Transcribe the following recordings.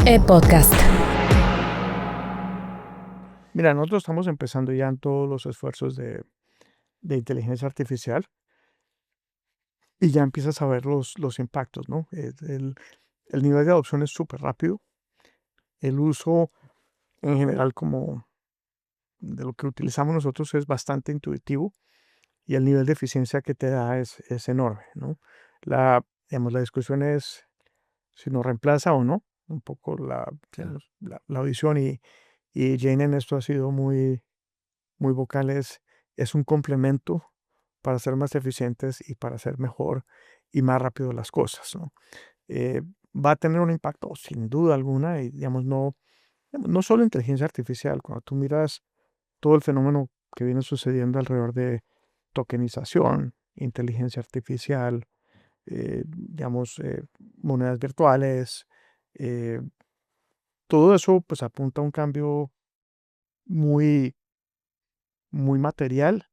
Podcast. Mira, nosotros estamos empezando ya en todos los esfuerzos de inteligencia artificial y ya empiezas a ver los impactos, ¿no? El nivel de adopción es súper rápido. El uso en general como de lo que utilizamos nosotros es bastante intuitivo y el nivel de eficiencia que te da es enorme, ¿no? La discusión es si nos reemplaza o no, un poco la audición y Jane en esto ha sido muy vocal, es un complemento para ser más eficientes y para hacer mejor y más rápido las cosas, ¿no? Eh, Va a tener un impacto sin duda alguna y, no solo inteligencia artificial, cuando tú miras todo el fenómeno que viene sucediendo alrededor de tokenización, inteligencia artificial, monedas virtuales, eh, todo eso pues apunta a un cambio muy, muy material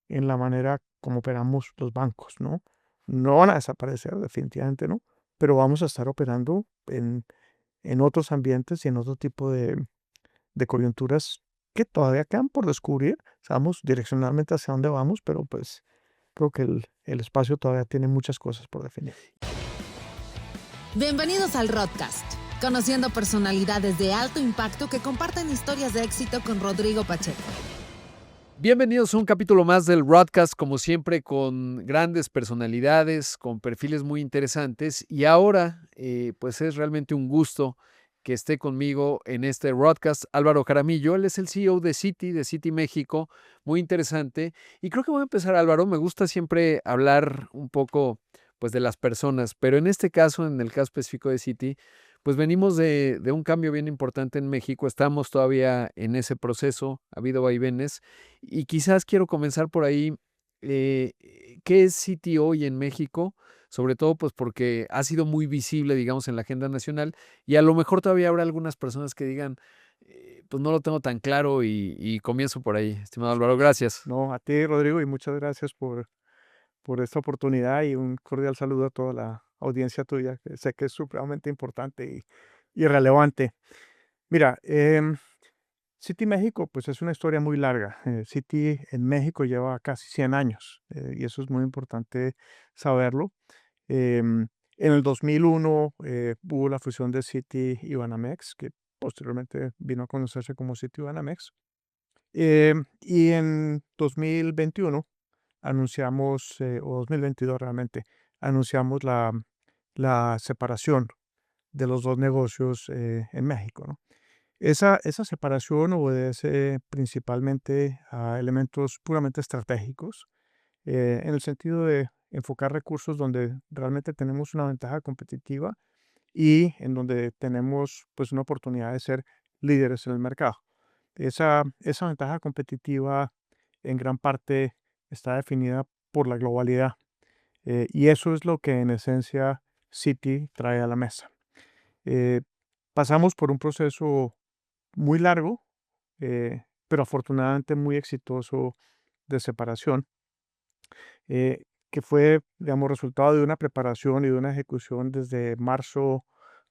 en la manera como operamos los bancos, ¿no? No van a desaparecer, definitivamente no, pero vamos a estar operando en otros ambientes y en otro tipo de coyunturas que todavía quedan por descubrir. Sabemos direccionalmente hacia dónde vamos, pero pues creo que el espacio todavía tiene muchas cosas por definir. Bienvenidos al Rodcast, conociendo personalidades de alto impacto que comparten historias de éxito con Rodrigo Pacheco. Bienvenidos a un capítulo más del Rodcast, como siempre, con grandes personalidades, con perfiles muy interesantes. Y ahora, pues es realmente un gusto que esté conmigo en este Rodcast Álvaro Jaramillo. Él es el CEO de Citi México, muy interesante. Y creo que voy a empezar, Álvaro. Me gusta siempre hablar un poco, pues, de las personas, pero en este caso, en el caso específico de Citi, pues venimos de un cambio bien importante en México. Estamos todavía en ese proceso, ha habido vaivenes. Y quizás quiero comenzar por ahí, eh, ¿qué es Citi hoy en México? Sobre todo, pues, porque ha sido muy visible, digamos, en la agenda nacional, y a lo mejor todavía habrá algunas personas que digan, pues, no lo tengo tan claro, y comienzo por ahí. Estimado Álvaro, gracias. No, a ti, Rodrigo, y muchas gracias por esta oportunidad y un cordial saludo a toda la audiencia tuya, que sé que es supremamente importante y relevante. Mira, Citi México, pues es una historia muy larga. Citi en México lleva casi 100 años y eso es muy importante saberlo. En el 2001 hubo la fusión de Citi y Banamex, que posteriormente vino a conocerse como Citi Banamex. Y en 2021 anunciamos, o 2022 realmente, anunciamos la separación de los dos negocios en México, ¿no? Esa separación obedece principalmente a elementos puramente estratégicos, en el sentido de enfocar recursos donde realmente tenemos una ventaja competitiva y en donde tenemos pues una oportunidad de ser líderes en el mercado. Esa ventaja competitiva en gran parte está definida por la globalidad, y eso es lo que en esencia Citi trae a la mesa. Eh, Pasamos por un proceso muy largo, pero afortunadamente muy exitoso de separación, que fue, digamos, resultado de una preparación y de una ejecución desde marzo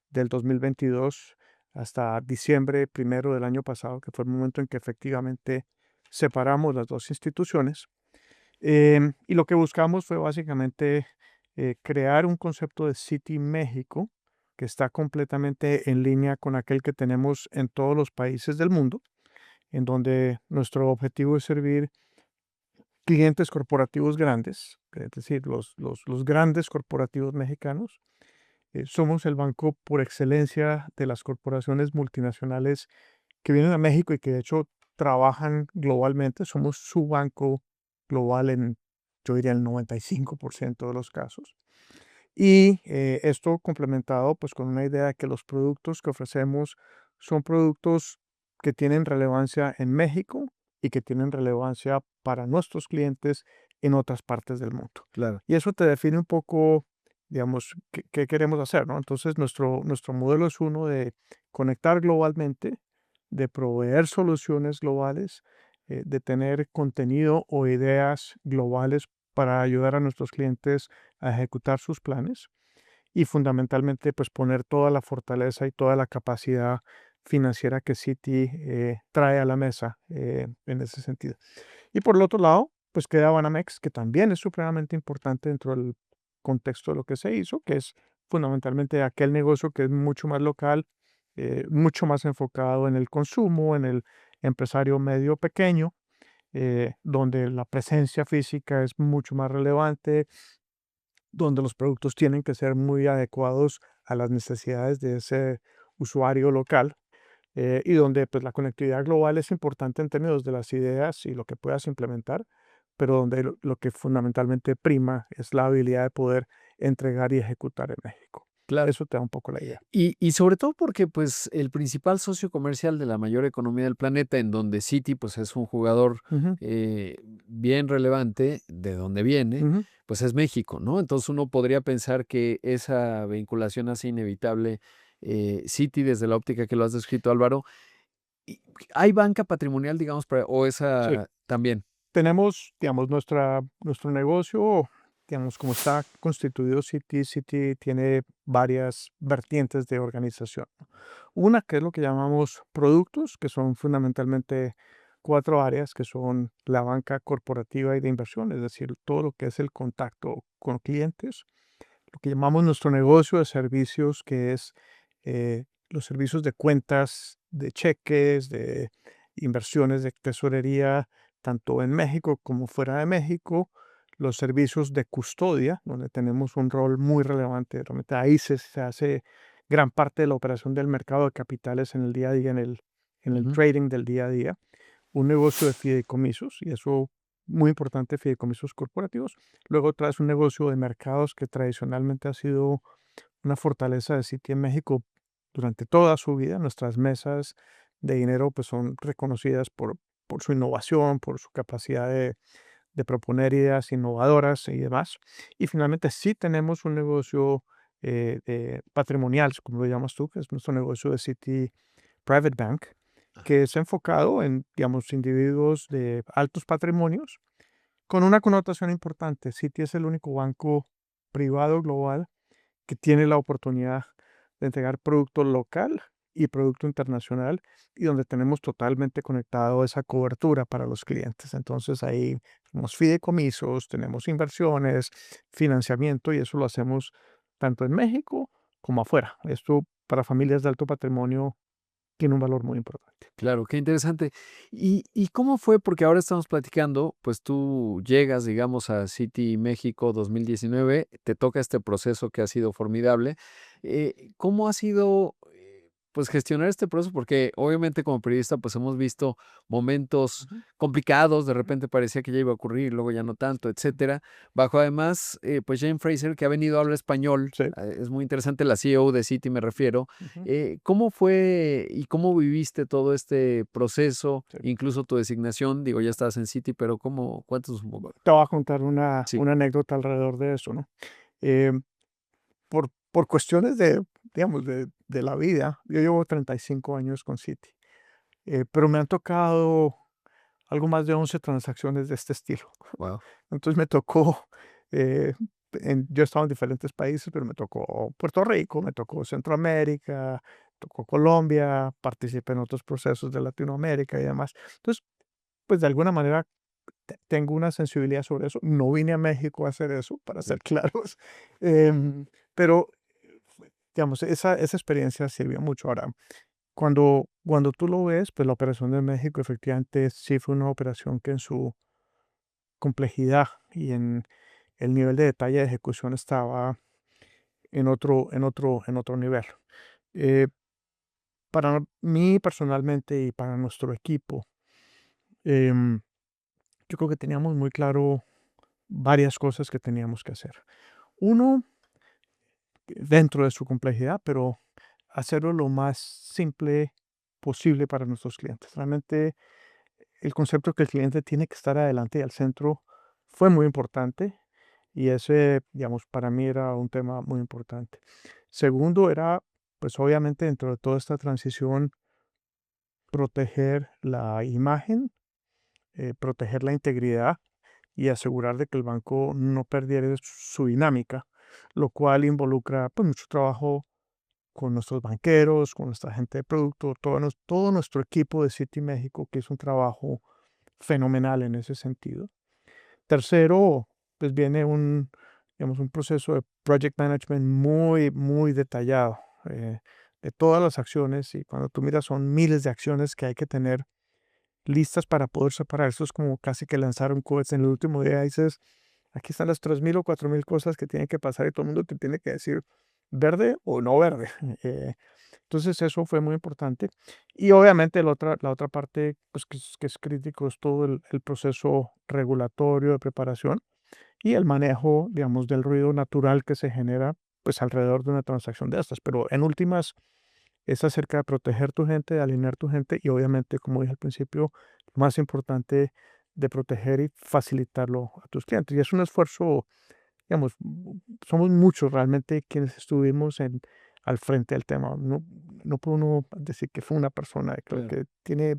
del 2022 hasta diciembre primero del año pasado, que fue el momento en que efectivamente separamos las dos instituciones. Y lo que buscamos fue básicamente crear un concepto de Citi México que está completamente en línea con aquel que tenemos en todos los países del mundo, en donde nuestro objetivo es servir clientes corporativos grandes, es decir, los grandes corporativos mexicanos. Somos el banco por excelencia de las corporaciones multinacionales que vienen a México y que de hecho trabajan globalmente. Somos su banco global en, yo diría, el 95% de los casos. Y esto complementado pues con una idea de que los productos que ofrecemos son productos que tienen relevancia en México y que tienen relevancia para nuestros clientes en otras partes del mundo. Claro. Y eso te define un poco, digamos, qué queremos hacer, ¿no? Entonces, nuestro modelo es uno de conectar globalmente, de proveer soluciones globales, de tener contenido o ideas globales para ayudar a nuestros clientes a ejecutar sus planes y fundamentalmente pues poner toda la fortaleza y toda la capacidad financiera que Citi trae a la mesa en ese sentido. Y por el otro lado, pues queda Banamex, que también es supremamente importante dentro del contexto de lo que se hizo, que es fundamentalmente aquel negocio que es mucho más local, mucho más enfocado en el consumo, en el empresario medio pequeño, donde la presencia física es mucho más relevante, donde los productos tienen que ser muy adecuados a las necesidades de ese usuario local, y donde pues la conectividad global es importante en términos de las ideas y lo que puedas implementar, pero donde lo que fundamentalmente prima es la habilidad de poder entregar y ejecutar en México. Claro. Eso te da un poco la idea. Y sobre todo porque, pues, el principal socio comercial de la mayor economía del planeta, en donde Citi, pues, es un jugador, Ujú, eh, bien relevante de donde viene, ujú. pues, es México, ¿no? Entonces, uno podría pensar que esa vinculación hace inevitable, Citi desde la óptica que lo has descrito, Álvaro. ¿Y hay banca patrimonial, digamos, para o Sí. esa también? Tenemos, digamos, nuestro negocio, digamos, como está constituido Citi tiene varias vertientes de organización, ¿no? Una que es lo que llamamos productos, que son fundamentalmente 4 áreas, que son la banca corporativa y de inversión, es decir, todo lo que es el contacto con clientes, lo que llamamos nuestro negocio de servicios, que es los servicios de cuentas, de cheques, de inversiones de tesorería, tanto en México como fuera de México, los servicios de custodia, donde tenemos un rol muy relevante. Realmente ahí se hace gran parte de la operación del mercado de capitales en el día a día, en el Ujú, trading del día a día, un negocio de fideicomisos, y eso muy importante, fideicomisos corporativos. Luego traes un negocio de mercados que tradicionalmente ha sido una fortaleza de Citi en México durante toda su vida. Nuestras mesas de dinero pues son reconocidas por su innovación, por su capacidad de proponer ideas innovadoras y demás. Y finalmente sí tenemos un negocio patrimonial, como lo llamas tú, que es nuestro negocio de Citi Private Bank, que es enfocado en, digamos, individuos de altos patrimonios, con una connotación importante. Citi es el único banco privado global que tiene la oportunidad de entregar producto local y producto internacional, y donde tenemos totalmente conectado esa cobertura para los clientes. Entonces ahí tenemos fideicomisos, tenemos inversiones, financiamiento, y eso lo hacemos tanto en México como afuera. Esto para familias de alto patrimonio tiene un valor muy importante. claro, qué interesante. ¿Y cómo fue? Porque ahora estamos platicando, pues, tú llegas, digamos, a Citi México 2019, te toca este proceso que ha sido formidable. ¿Cómo ha sido, pues, gestionar este proceso? Porque, obviamente, como periodista, pues, hemos visto momentos Ujú, complicados, de repente parecía que ya iba a ocurrir, luego ya no tanto, ujú. etcétera. Bajo, además, pues, Jane Fraser, que ha venido a hablar español, Sí. es muy interesante, la CEO de Citi, me refiero. Ujú, ¿Cómo fue y cómo viviste todo este proceso, sí. incluso tu designación? Digo, ya estabas en Citi, pero ¿cómo? Cuéntanos un poco. Te voy a contar una, Sí, una anécdota alrededor de eso, ¿no? Em, por cuestiones digamos, de la vida, yo llevo 35 años con Citi, pero me han tocado algo más de 11 transacciones de este estilo. wow. Entonces me tocó, eh, yo he estado en diferentes países, pero me tocó Puerto Rico, me tocó Centroamérica, tocó Colombia, participé en otros procesos de Latinoamérica y demás. Entonces, pues de alguna manera tengo una sensibilidad sobre eso. No vine a México a hacer eso, para ser claros, pero digamos, esa experiencia sirvió mucho. Ahora, cuando tú lo ves, pues la operación de México efectivamente sí fue una operación que en su complejidad y en el nivel de detalle de ejecución estaba en otro nivel. Eh, para mí personalmente y para nuestro equipo, em, yo creo que teníamos muy claro varias cosas que teníamos que hacer. Uno, dentro de su complejidad, pero hacerlo lo más simple posible para nuestros clientes. Realmente el concepto que el cliente tiene que estar adelante y al centro fue muy importante, y ese, digamos, para mí era un tema muy importante. Segundo era, pues obviamente dentro de toda esta transición, proteger la imagen, proteger la integridad y asegurar de que el banco no perdiera su dinámica. lo cual involucra pues mucho trabajo con nuestros banqueros, con nuestra gente de producto, todo nuestro equipo de Citi México, que es un trabajo fenomenal en ese sentido. Tercero, pues viene digamos, un proceso de project management muy, muy detallado, de todas las acciones, y cuando tú miras son miles de acciones que hay que tener listas para poder separar. Esto es como casi que lanzar un cohete en el último día. Dices, aquí están las 3.000 o 4.000 cosas que tienen que pasar y todo el mundo te tiene que decir verde o no verde. Entonces eso fue muy importante. Y obviamente la otra parte pues, que es crítico es todo el proceso regulatorio de preparación y el manejo, digamos, del ruido natural que se genera pues alrededor de una transacción de estas. Pero en últimas es acerca de proteger tu gente, de alinear tu gente y obviamente, como dije al principio, lo más importante de proteger y facilitarlo a tus clientes. Y es un esfuerzo, digamos, somos muchos realmente quienes estuvimos al frente del tema. No puede uno decir que fue una persona, creo Claro. que tiene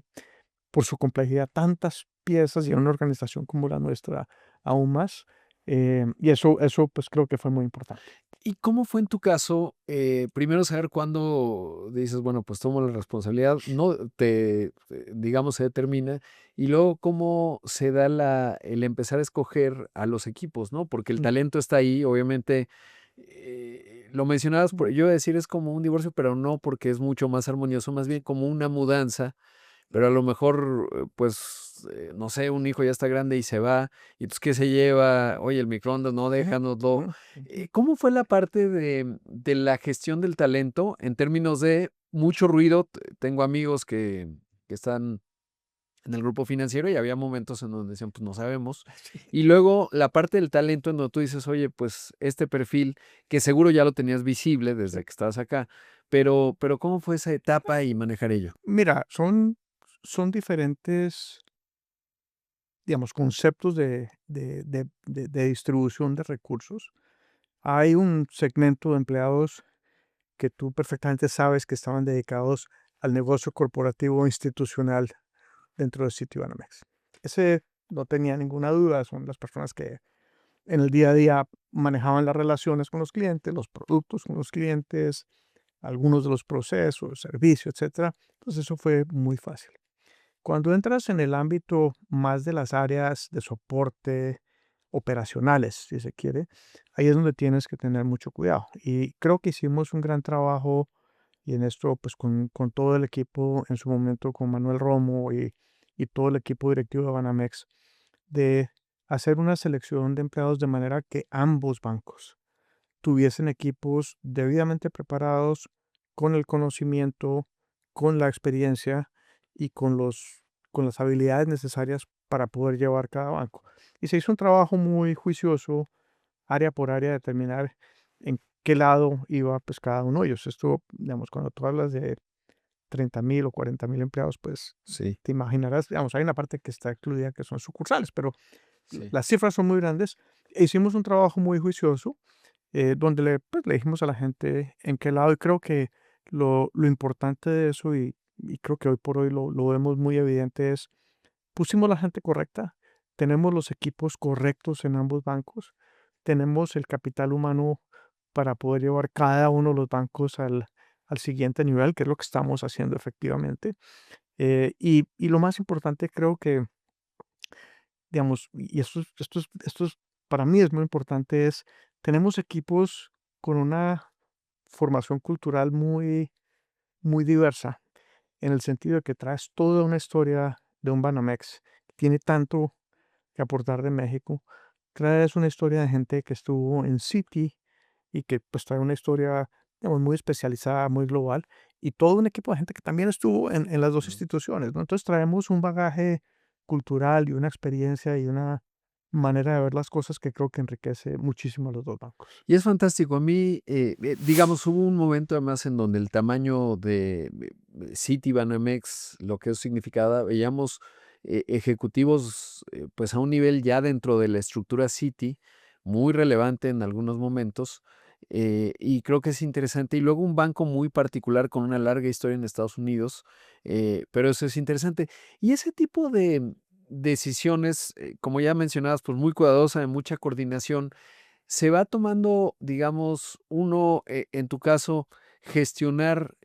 por su complejidad tantas piezas y una organización como la nuestra aún más. Y eso pues creo que fue muy importante. ¿Y cómo fue en tu caso, primero saber cuándo dices, bueno, pues tomo la responsabilidad, no digamos, se determina, y luego cómo se da el empezar a escoger a los equipos, ¿no? Porque el Mm, talento está ahí, obviamente, lo mencionabas, mm, yo iba a decir es como un divorcio, pero no porque es mucho más armonioso, más bien como una mudanza, pero a lo mejor, pues, no sé, un hijo ya está grande y se va, y entonces, ¿qué se lleva? Oye, el microondas, no, ujú, déjanoslo. ujú, ujú. ¿Cómo fue la parte de la gestión del talento en términos de mucho ruido? Tengo amigos que están en el grupo financiero y había momentos en donde decían, pues no sabemos. Sí. Y luego la parte del talento en donde tú dices, oye, pues este perfil, que seguro ya lo tenías visible Sí. desde que estabas acá, pero ¿cómo fue esa etapa y manejar ello? Mira, son diferentes, digamos, conceptos de distribución de recursos. Hay un segmento de empleados que tú perfectamente sabes que estaban dedicados al negocio corporativo o institucional dentro de Citibanamex. Ese no tenía ninguna duda, son las personas que en el día a día manejaban las relaciones con los clientes, los productos con los clientes, algunos de los procesos, servicios, etcétera. Entonces eso fue muy fácil. Cuando entras en el ámbito más de las áreas de soporte operacionales, si se quiere, ahí es donde tienes que tener mucho cuidado. Y creo que hicimos un gran trabajo y en esto, pues con todo el equipo en su momento, con Manuel Romo y todo el equipo directivo de Banamex, de hacer una selección de empleados de manera que ambos bancos tuviesen equipos debidamente preparados con el conocimiento, con la experiencia y con las habilidades necesarias para poder llevar cada banco. Y se hizo un trabajo muy juicioso, área por área, determinar en qué lado iba pues cada uno de ellos. Esto, digamos, cuando tú hablas de 30.000 o 40.000 empleados, pues Sí, te imaginarás, digamos, hay una parte que está excluida que son sucursales, pero sí. las cifras son muy grandes. E hicimos un trabajo muy juicioso donde pues, le dijimos a la gente en qué lado, y creo que lo importante de eso, y creo que hoy por hoy lo vemos muy evidente, es pusimos la gente correcta, tenemos los equipos correctos en ambos bancos, tenemos el capital humano para poder llevar cada uno de los bancos al siguiente nivel, que es lo que estamos haciendo efectivamente. Y lo más importante creo que, digamos, y esto es, para mí es muy importante, es tenemos equipos con una formación cultural muy, muy diversa, en el sentido de que traes toda una historia de un Banamex, que tiene tanto que aportar de México. Traes una historia de gente que estuvo en Citi y que pues trae una historia, digamos, muy especializada, muy global, y todo un equipo de gente que también estuvo en las dos Ujú. instituciones, ¿no? Entonces traemos un bagaje cultural y una experiencia y una manera de ver las cosas que creo que enriquece muchísimo a los dos bancos. Y es fantástico. A mí, digamos, hubo un momento además en donde el tamaño de Citibanamex, lo que eso significaba, veíamos ejecutivos pues a un nivel ya dentro de la estructura Citi, muy relevante en algunos momentos, y creo que es interesante. Y luego un banco muy particular con una larga historia en Estados Unidos, pero eso es interesante. Y ese tipo de decisiones, como ya mencionabas, pues muy cuidadosa, de mucha coordinación. se va tomando, digamos, uno, en tu caso, gestionar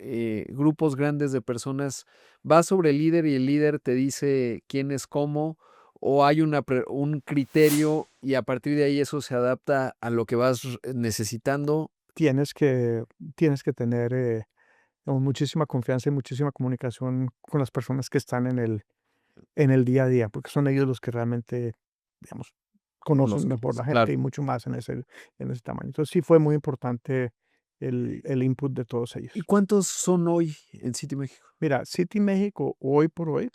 grupos grandes de personas, va sobre el líder y el líder te dice quién es cómo, o hay un criterio y a partir de ahí eso se adapta a lo que vas necesitando. Tienes que, tienes que tener digamos, muchísima confianza y muchísima comunicación con las personas que están en el día a día, porque son ellos los que realmente, digamos, conocen mejor Conozcas, la gente claro. y mucho más en ese tamaño. Entonces sí fue muy importante el input de todos ¿Y ellos. cuántos son hoy en City México? Mira, City México, hoy por hoy,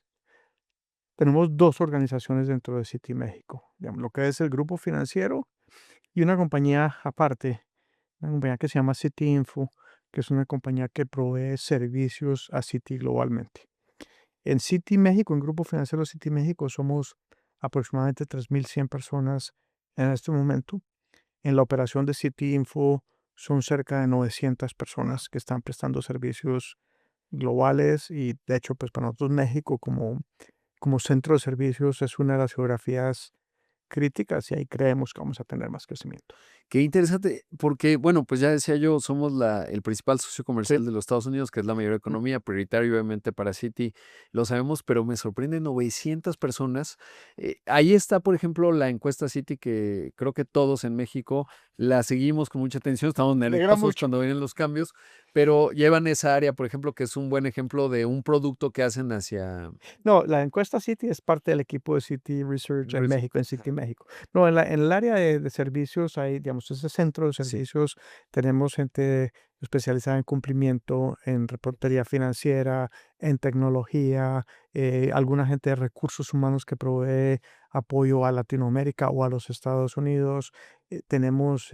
tenemos dos organizaciones dentro de City México, digamos, lo que es el grupo financiero y una compañía aparte, una compañía que se llama City Info, que es una compañía que provee servicios a City globalmente. En City México, en Grupo Financiero City México, somos aproximadamente 3.100 personas en este momento. En la operación de City Info son cerca de 900 personas que están prestando servicios globales y de hecho, pues para nosotros México como centro de servicios es una de las geografías críticas y ahí creemos que vamos a tener más crecimiento. Qué interesante, porque, bueno, pues ya decía yo, somos el principal socio Sí. comercial de los Estados Unidos, que es la mayor Mm. economía, prioritario obviamente para Citi, lo sabemos, pero me sorprende 900 personas. Ahí está, por ejemplo, la encuesta Citi, que creo que todos en México la seguimos con mucha atención, estamos Me alegra nerviosos mucho. cuando vienen los cambios, pero llevan esa área, por ejemplo, que es un buen ejemplo de un producto que hacen hacia... No, la encuesta City es parte del equipo de City Research en México, en City México. No, en el área de servicios hay, digamos, ese centro de Sí, servicios, tenemos gente especializada en cumplimiento, en reportería financiera, en tecnología, alguna gente de recursos humanos que provee apoyo a Latinoamérica o a los Estados Unidos. Tenemos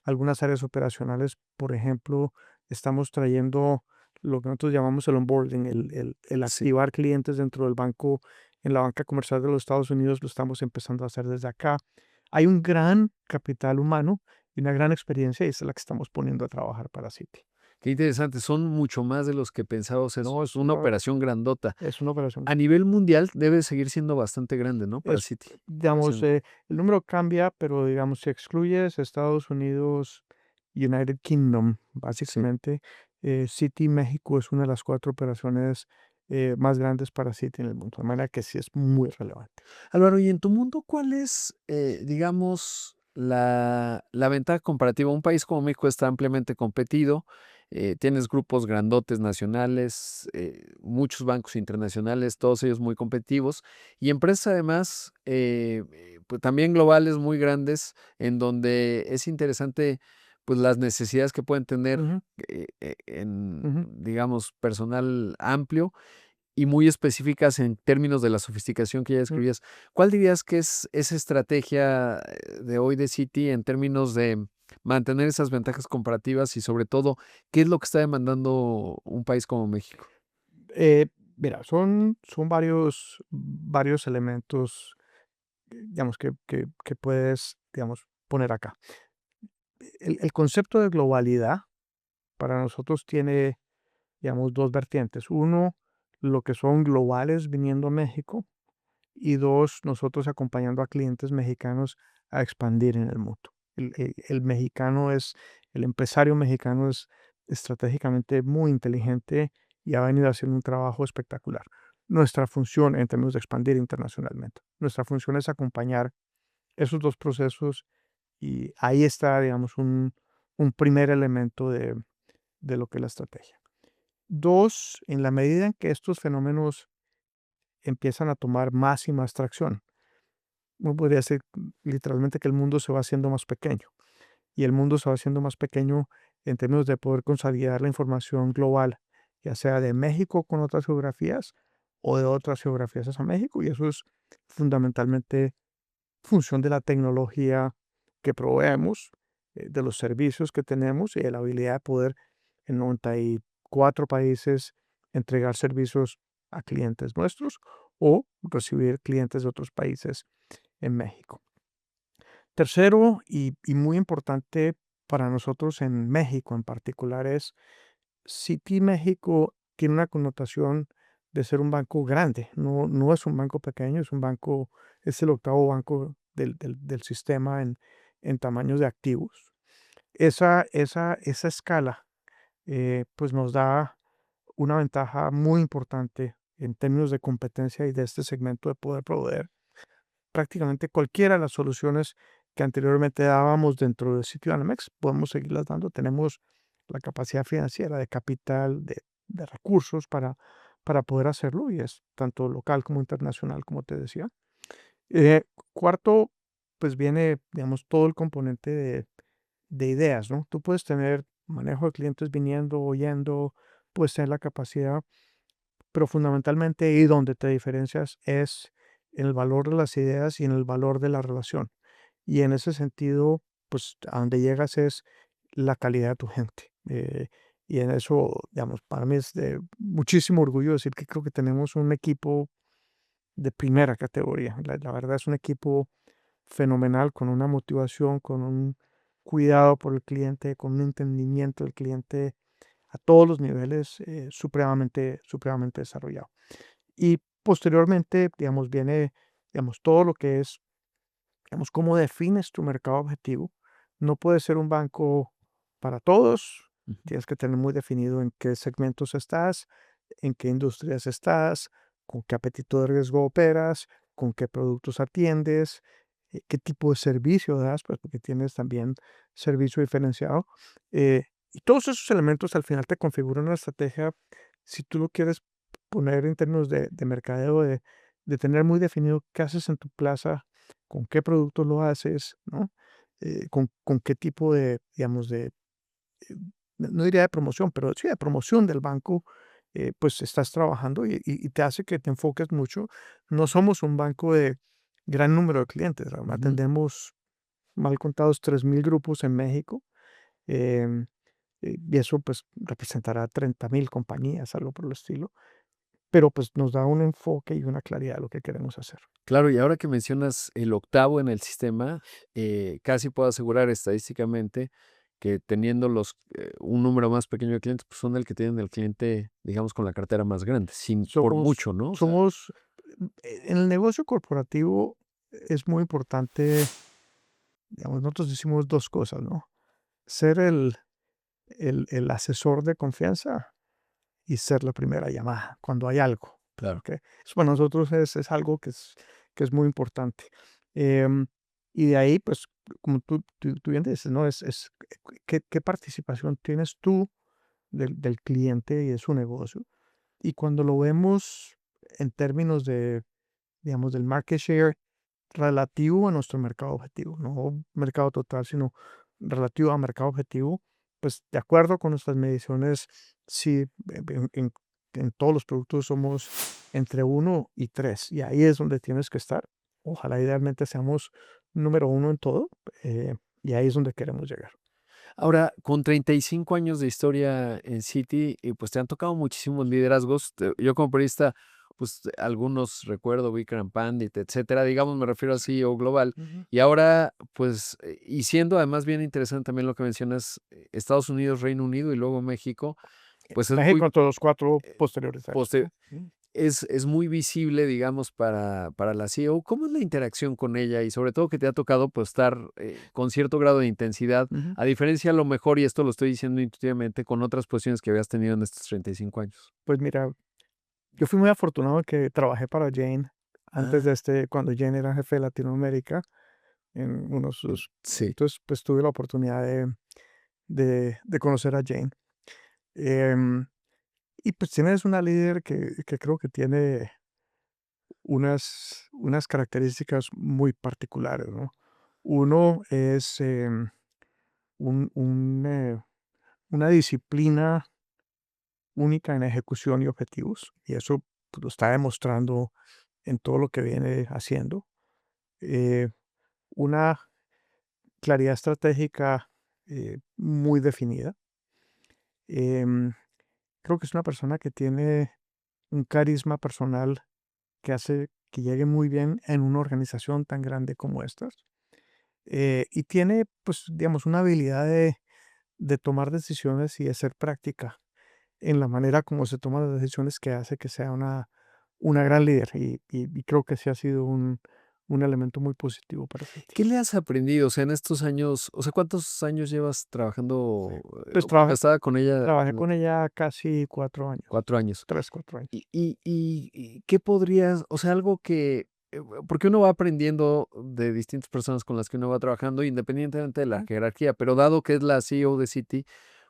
algunas áreas operacionales, por ejemplo, estamos trayendo lo que nosotros llamamos el onboarding, el sí. activar clientes dentro del banco, en la banca comercial de los Estados Unidos, lo estamos empezando a hacer desde acá. Hay un gran capital humano y una gran experiencia y esa es la que estamos poniendo a trabajar para Citi. Qué interesante, son mucho más de los que pensaba, o sea, No, es una operación grandota. es una operación. A nivel mundial debe seguir siendo bastante grande, ¿no? Para Es, Citi. digamos, Sí, el número cambia, pero digamos, si excluyes Estados Unidos, United Kingdom, sí. básicamente, Citi México es una de las cuatro operaciones más grandes para Citi en el mundo, de manera que sí es muy relevante. Álvaro, y en tu mundo, ¿cuál es, digamos, la ventaja comparativa? Un país como México está ampliamente competido, tienes grupos grandotes nacionales, muchos bancos internacionales, todos ellos muy competitivos, y empresas además, pues también globales muy grandes, en donde es interesante, pues las necesidades que pueden tener Ujú, en, ujú. digamos, personal amplio y muy específicas en términos de la sofisticación que ya Mm, describías. ¿Cuál dirías que es esa estrategia de hoy de Citi en términos de mantener esas ventajas comparativas y sobre todo, qué es lo que está demandando un país como México? eh, mira, son varios elementos, digamos, que puedes, digamos, poner acá. El concepto de globalidad para nosotros tiene, digamos, dos vertientes. Uno, lo que son globales viniendo a México y dos, nosotros acompañando a clientes mexicanos a expandir en el mundo. El mexicano el empresario mexicano es estratégicamente muy inteligente y ha venido haciendo un trabajo espectacular. Nuestra función en términos de expandir internacionalmente, nuestra función es acompañar esos dos procesos y ahí está, digamos, un primer elemento de lo que es la estrategia. Dos, en la medida en que estos fenómenos empiezan a tomar más y más tracción, uno podría decir literalmente que el mundo se va haciendo más pequeño y el mundo se va haciendo más pequeño en términos de poder consolidar la información global, ya sea de México con otras geografías o de otras geografías hacia México y eso es fundamentalmente función de la tecnología que proveemos, de los servicios que tenemos y de la habilidad de poder en 94 países entregar servicios a clientes nuestros o recibir clientes de otros países en México. Tercero, y muy importante para nosotros en México en particular, es Citi México tiene una connotación de ser un banco grande, no es un banco pequeño, es un banco, es el octavo banco del sistema en tamaños de activos. Esa escala pues nos da una ventaja muy importante en términos de competencia y de este segmento de poder proveer prácticamente cualquiera de las soluciones que anteriormente dábamos dentro del sitio Analmex, podemos seguirlas dando. Tenemos la capacidad financiera, de capital, de recursos para poder hacerlo, y es tanto local como internacional, como te decía. Eh, Cuarto, pues viene, digamos, todo el componente de ideas, ¿no? Tú puedes tener manejo de clientes viniendo o yendo, puedes tener la capacidad, pero fundamentalmente y donde te diferencias es en el valor de las ideas y en el valor de la relación. Y en ese sentido, pues a donde llegas es la calidad de tu gente. Y en eso, digamos, para mí es de muchísimo orgullo decir que creo que tenemos un equipo de primera categoría. La verdad es un equipo fenomenal, con una motivación, con un cuidado por el cliente, con un entendimiento del cliente a todos los niveles, supremamente desarrollado. Y posteriormente, digamos, viene, digamos, todo lo que es, digamos, cómo defines tu mercado objetivo. No puede ser un banco para todos. Ujú. Tienes que tener muy definido en qué segmentos estás, en qué industrias estás, con qué apetito de riesgo operas, con qué productos atiendes, qué tipo de servicio das, pues porque tienes también servicio diferenciado. eh, y todos esos elementos al final te configuran una estrategia, si tú lo quieres poner en términos de mercadeo, de tener muy definido qué haces en tu plaza, con qué productos lo haces, ¿no? Con qué tipo de, digamos, eh, no diría de promoción, pero sí de promoción del banco, pues estás trabajando y te hace que te enfoques mucho. No somos un banco de gran número de clientes, Ujú. atendemos mal contados 3,000 grupos en México, em, y eso pues representará 30,000 compañías, algo por el estilo, pero pues nos da un enfoque y una claridad de lo que queremos hacer. Claro, y ahora que mencionas el octavo en el sistema, casi puedo asegurar estadísticamente que teniendo un número más pequeño de clientes, pues son el que tienen el cliente, digamos, con la cartera más grande, sin por Somos, mucho, ¿no? O sea, somos, en el negocio corporativo es muy importante, digamos, nosotros decimos dos cosas, ¿no? Ser el asesor de confianza y ser la primera llamada cuando hay algo. claro. ¿Ok? Eso para nosotros es algo que es muy importante. Em, y de ahí, pues, como tú bien dices, ¿no? ¿Qué participación tienes tú del cliente y de su negocio? Y cuando lo vemos en términos de, digamos, del market share relativo a nuestro mercado objetivo, no mercado total, sino relativo a mercado objetivo, pues de acuerdo con nuestras mediciones, sí, en todos los productos somos entre uno y 3, y ahí es donde tienes que estar. Ojalá idealmente seamos número uno en todo, y ahí es donde queremos llegar. Ahora, con 35 años de historia en Citi, pues te han tocado muchísimos liderazgos. Yo como periodista, pues algunos recuerdo, Vikram Pandit, etcétera, digamos, me refiero a CEO global. Ujú. Y ahora, pues, y siendo además bien interesante también lo que mencionas, Estados Unidos, Reino Unido y luego México, pues es muy México entre los 4 eh, posteriores a eso, poste- ¿no? Mm. es muy visible, digamos, para la CEO. ¿Cómo es la interacción con ella? Y sobre todo que te ha tocado, pues, estar, con cierto grado de intensidad, Ujú. a diferencia, a lo mejor, y esto lo estoy diciendo intuitivamente, con otras posiciones que habías tenido en estos 35 años. Pues mira, yo fui muy afortunado que trabajé para Jane antes de Ah, cuando Jane era jefe de Latinoamérica en uno de sus. sí, Entonces, pues tuve la oportunidad de conocer a Jane. Em, y pues tienes una líder que creo que tiene unas características muy particulares, ¿no? Uno es una disciplina única en ejecución y objetivos, y eso pues, lo está demostrando en todo lo que viene haciendo. eh, una claridad estratégica muy definida. Em, Creo que es una persona que tiene un carisma personal que hace que llegue muy bien en una organización tan grande como estas. Y tiene, pues, digamos, una habilidad de tomar decisiones y de ser práctica en la manera como se toman las decisiones que hace que sea una gran líder. Y creo que sí ha sido un elemento muy positivo para ti. ¿Qué le has aprendido? O sea, en estos años, o sea, ¿cuántos años llevas trabajando? Pues Porque estaba con ella trabajé con ella casi 4 años, 4 años. 3, 4 años. ¿Y qué podrías, o sea, algo que, porque uno va aprendiendo de distintas personas con las que uno va trabajando, independientemente de la Ujú. jerarquía, pero dado que es la CEO de Citi,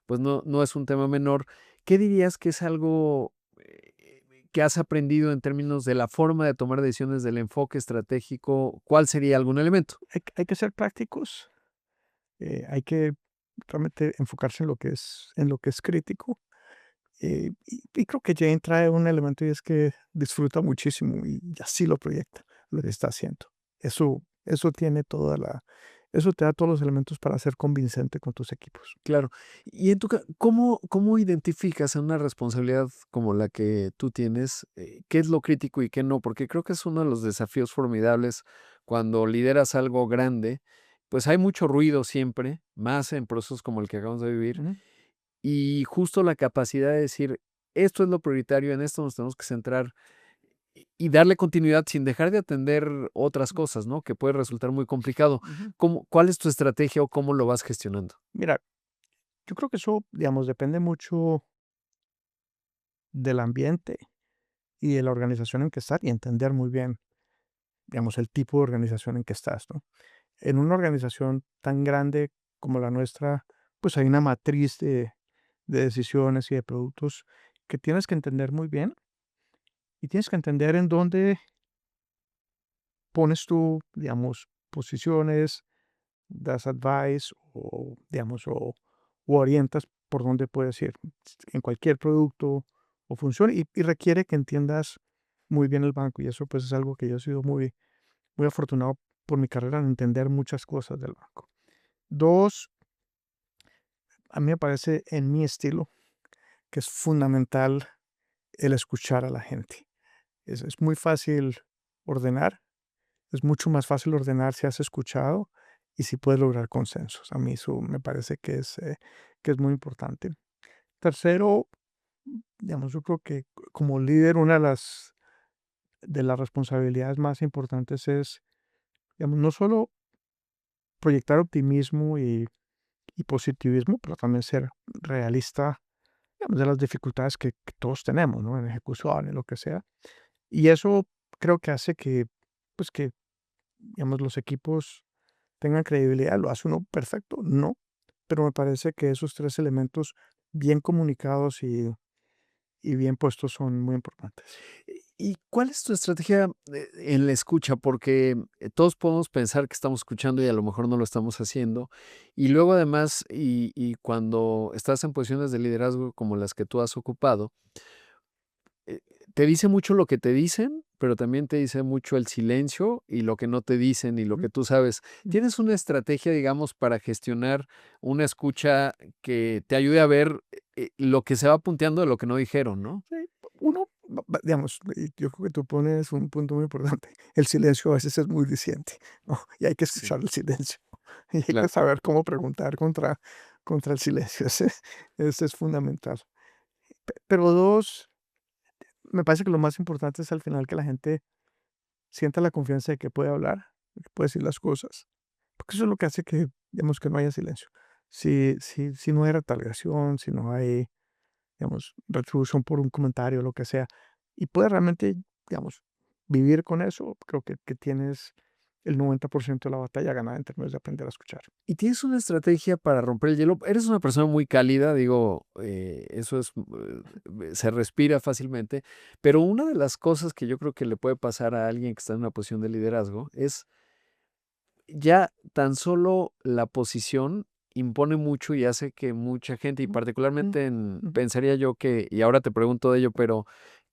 pues no es un tema menor. ¿Qué dirías que es algo que has aprendido en términos de la forma de tomar decisiones, del enfoque estratégico? ¿Cuál sería algún elemento? Hay que ser prácticos, hay que realmente enfocarse en lo que es crítico. Y creo que Jane trae un elemento y es que disfruta muchísimo y así lo proyecta, lo que está haciendo. Eso tiene eso te da todos los elementos para ser convincente con tus equipos. Claro. Y en tu ¿cómo identificas en una responsabilidad como la que tú tienes, qué es lo crítico y qué no? Porque creo que es uno de los desafíos formidables cuando lideras algo grande, pues hay mucho ruido siempre, más en procesos como el que acabamos de vivir, Ujú. y justo la capacidad de decir, esto es lo prioritario, en esto nos tenemos que centrar y darle continuidad sin dejar de atender otras cosas, ¿no? Que puede resultar muy complicado. Ujú. ¿Cuál es tu estrategia o cómo lo vas gestionando? Mira, yo creo que eso, digamos, depende mucho del ambiente y de la organización en que estás y entender muy bien, digamos, el tipo de organización en que estás, ¿no? En una organización tan grande como la nuestra, pues hay una matriz de decisiones y de productos que tienes que entender muy bien y tienes que entender en dónde pones tú, digamos, posiciones, das advice o, digamos, o orientas por dónde puedes ir en cualquier producto o función y requiere que entiendas muy bien el banco y eso pues es algo que yo he sido muy afortunado por mi carrera en entender muchas cosas del banco. Dos, a mí me parece en mi estilo que es fundamental el escuchar a la gente. Es muy fácil ordenar, es mucho más fácil ordenar si has escuchado y si puedes lograr consensos. A mí eso me parece que es muy importante. Tercero, digamos, yo creo que como líder una de las responsabilidades más importantes es, digamos, no solo proyectar optimismo y positivismo, pero también ser realista, digamos, de las dificultades que todos tenemos, ¿no? En ejecución, en lo que sea. Y eso creo que hace pues que, digamos, los equipos tengan credibilidad. ¿Lo hace uno perfecto? No, pero me parece que esos 3 elementos bien comunicados y bien puestos son muy importantes. ¿Y cuál es tu estrategia en la escucha? Porque todos podemos pensar que estamos escuchando y a lo mejor no lo estamos haciendo. Y luego además, y cuando estás en posiciones de liderazgo como las que tú has ocupado, eh, te dice mucho lo que te dicen, pero también te dice mucho el silencio y lo que no te dicen y lo Ujú, que tú sabes. ujú. ¿Tienes una estrategia, digamos, para gestionar una escucha que te ayude a ver lo que se va punteando de lo que no dijeron, ¿no? Sí, uno, digamos, y yo creo que tú pones un punto muy importante. El silencio a veces es muy diciente, ¿no? Y hay que Sí, escuchar el silencio. Y hay que claro. saber cómo preguntar contra el silencio. Ese es fundamental. Pero dos, me parece que lo más importante es al final que la gente sienta la confianza de que puede hablar, de que puede decir las cosas, porque eso es lo que hace que, digamos, que no haya silencio. Si no hay retaliación, si no hay, digamos, retribución por un comentario, lo que sea, y puedes realmente, digamos, vivir con eso, creo que tienes el 90% de la batalla ganada en términos de aprender a escuchar. ¿Y tienes una estrategia para romper el hielo? Eres una persona muy cálida, digo, eso es, se respira fácilmente, pero una de las cosas que yo creo que le puede pasar a alguien que está en una posición de liderazgo es ya tan solo la posición impone mucho y hace que mucha gente, y Ujú, ujú, particularmente ujú, pensaría yo que, y ahora te pregunto de ello, pero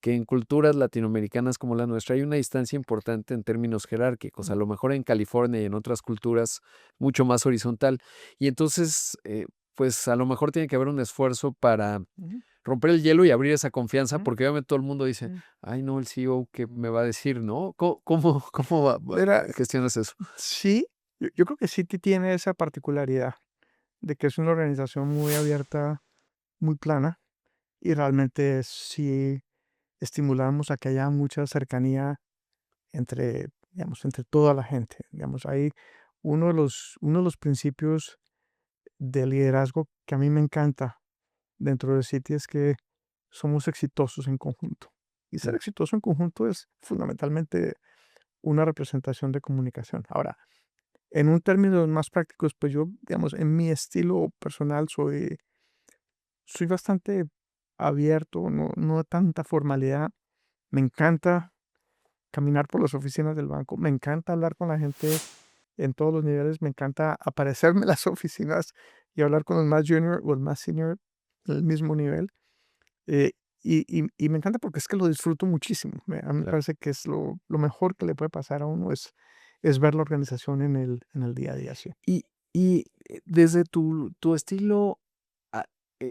que en culturas latinoamericanas como la nuestra hay una distancia importante en términos jerárquicos, a lo mejor en California y en otras culturas mucho más horizontal. Y entonces, pues a lo mejor tiene que haber un esfuerzo para ujú, romper el hielo y abrir esa confianza, ujú, porque obviamente todo el mundo dice, ujú. ay no, el CEO, ¿qué me va a decir, no? ¿Cómo Mira, gestionas eso? sí, yo creo que Citi tiene esa particularidad de que es una organización muy abierta, muy plana, y realmente sí estimulamos a que haya mucha cercanía entre, digamos, entre toda la gente. Digamos, hay uno de los principios de liderazgo que a mí me encanta dentro de Citi es que somos exitosos en conjunto. Y ser Mm. exitoso en conjunto es fundamentalmente una representación de comunicación. Ahora, en un término más prácticos, pues yo, digamos, en mi estilo personal soy bastante abierto, no de tanta formalidad. Me encanta caminar por las oficinas del banco, me encanta hablar con la gente en todos los niveles, me encanta aparecerme en las oficinas y hablar con el más junior o el más senior del mismo nivel. Eh, y me encanta porque es que lo disfruto muchísimo. A mí me Claro. parece que es lo mejor que le puede pasar a uno es ver la organización en el día a día, sí. Desde tu estilo, ah,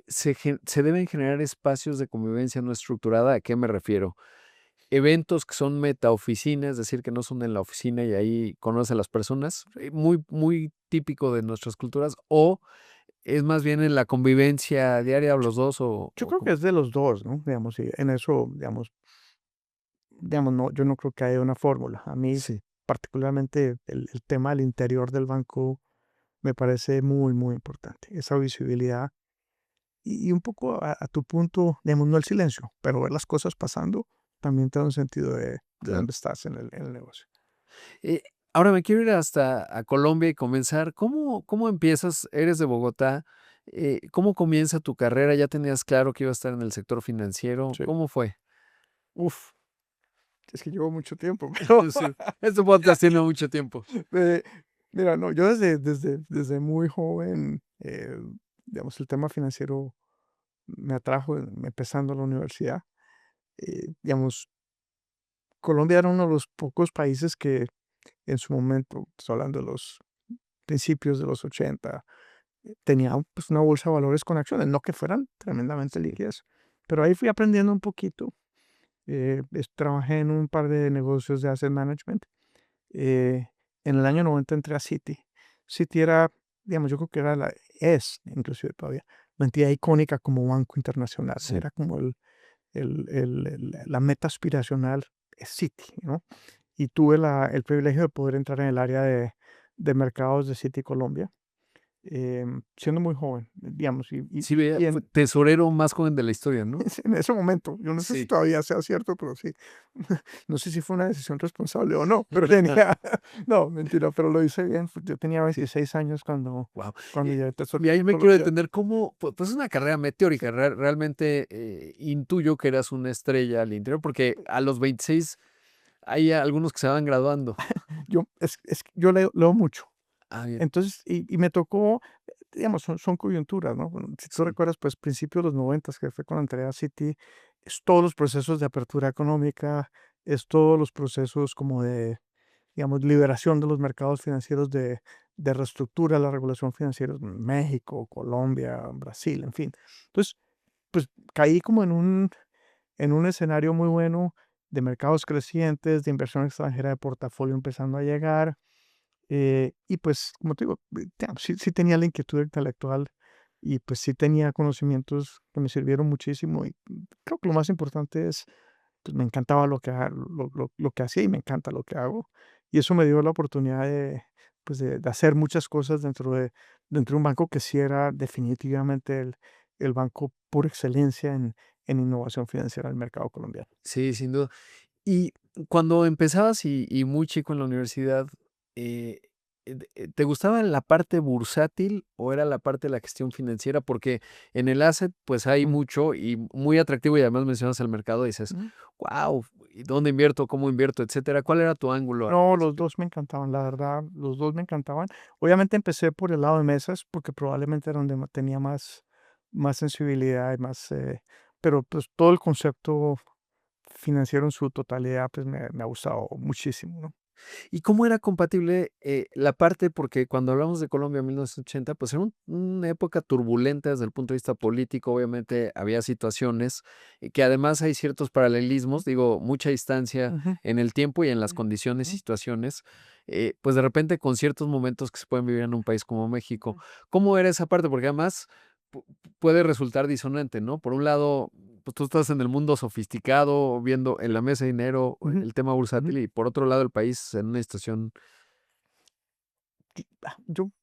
se deben generar espacios de convivencia no estructurada, ¿a qué me refiero? Eventos que son metaoficina, es decir, que no son en la oficina y ahí conoces a las personas, muy, muy típico de nuestras culturas, o es más bien en la convivencia diaria, o Yo los 2 yo o creo que cómo. es de los 2, ¿no? Digamos, y en eso, digamos, no, yo no creo que haya una fórmula. A mí, Sí. particularmente, el tema del interior del banco me parece muy, muy importante. Esa visibilidad y un poco a tu punto, digamos, no el silencio, pero ver las cosas pasando también te da un sentido de Claro. dónde estás en el negocio. Eh, Ahora me quiero ir hasta a Colombia y comenzar. ¿Cómo empiezas? Eres de Bogotá. ¿Cómo comienza tu carrera? ¿Ya tenías claro que iba a estar en el sector financiero? Sí. ¿Cómo fue? Uf, es que llevo mucho tiempo, pero Sí, este podcast tiene mucho tiempo. eh, mira, no, yo desde muy joven, digamos, el tema financiero me atrajo empezando la universidad. Digamos, Colombia era uno de los pocos países que en su momento, estoy hablando de los principios de los 80, tenía pues una bolsa de valores con acciones, no que fueran tremendamente Sí. líquidas, pero ahí fui aprendiendo un poquito. Trabajé en un par de negocios de asset management. Eh, en el año 90 entré a Citi. Citi era, digamos, yo creo que es inclusive todavía, la entidad icónica como banco internacional. Sí. Era como la meta aspiracional es Citi, ¿no? Y tuve el privilegio de poder entrar en el área de mercados de Citi Colombia, siendo muy joven, digamos, Sí, veía, y fue tesorero más joven de la historia, ¿no? en ese momento, yo no sé si Sí. todavía sea cierto, pero sí, no sé si fue una decisión responsable o no, pero tenía, no, mentira, pero lo hice bien. Yo tenía 26 años cuando, Wow. cuando llegué a Y ahí me quiero Colombia. detener, ¿cómo? Pues es una carrera meteórica, realmente intuyo que eras una estrella al interior, porque a los 26 hay algunos que se van graduando. Yo leo mucho. Ah, bien. Entonces, y me tocó, digamos, son coyunturas, ¿no? Bueno, si tú Sí, recuerdas, pues principios de los 90, que fue cuando entré a Citi, es todos los procesos de apertura económica, es todos los procesos como de, digamos, liberación de los mercados financieros de reestructura de la regulación financiera en México, Colombia, Brasil, en fin. Entonces, pues caí como en un escenario muy bueno de mercados crecientes, de inversión extranjera de portafolio empezando a llegar. Y pues, como te digo, sí tenía la inquietud intelectual y pues sí tenía conocimientos que me sirvieron muchísimo. Y creo que lo más importante es, pues me encantaba lo que hacía y me encanta lo que hago. Y eso me dio la oportunidad pues de hacer muchas cosas dentro de un banco que sí era definitivamente el banco por excelencia en innovación financiera del mercado colombiano. sí, sin duda. Y cuando empezabas y muy chico en la universidad, eh, ¿te gustaba la parte bursátil o era la parte de la gestión financiera? Porque en el asset, pues hay Mm, mucho y muy atractivo y además mencionas el mercado y dices, mm. wow, ¿dónde invierto? ¿Cómo invierto? Etcétera. ¿Cuál era tu ángulo al No, los principio? 2 me encantaban, la verdad, los 2 me encantaban. Obviamente empecé por el lado de mesas, porque probablemente era donde tenía más sensibilidad y más, pero pues todo el concepto financiero en su totalidad, pues me ha gustado muchísimo, ¿no? ¿Y cómo era compatible la parte? Porque cuando hablamos de Colombia en 1980, pues era una época turbulenta desde el punto de vista político. Obviamente había situaciones que además hay ciertos paralelismos, digo, mucha distancia Ujú, en el tiempo y en las condiciones y ujú, situaciones, pues de repente con ciertos momentos que se pueden vivir en un país como México. ujú. ¿Cómo era esa parte? Porque además puede resultar disonante, ¿no? Por un lado, pues tú estás en el mundo sofisticado, viendo en la mesa de dinero Ujú, el tema ujú. bursátil y por otro lado el país en una situación,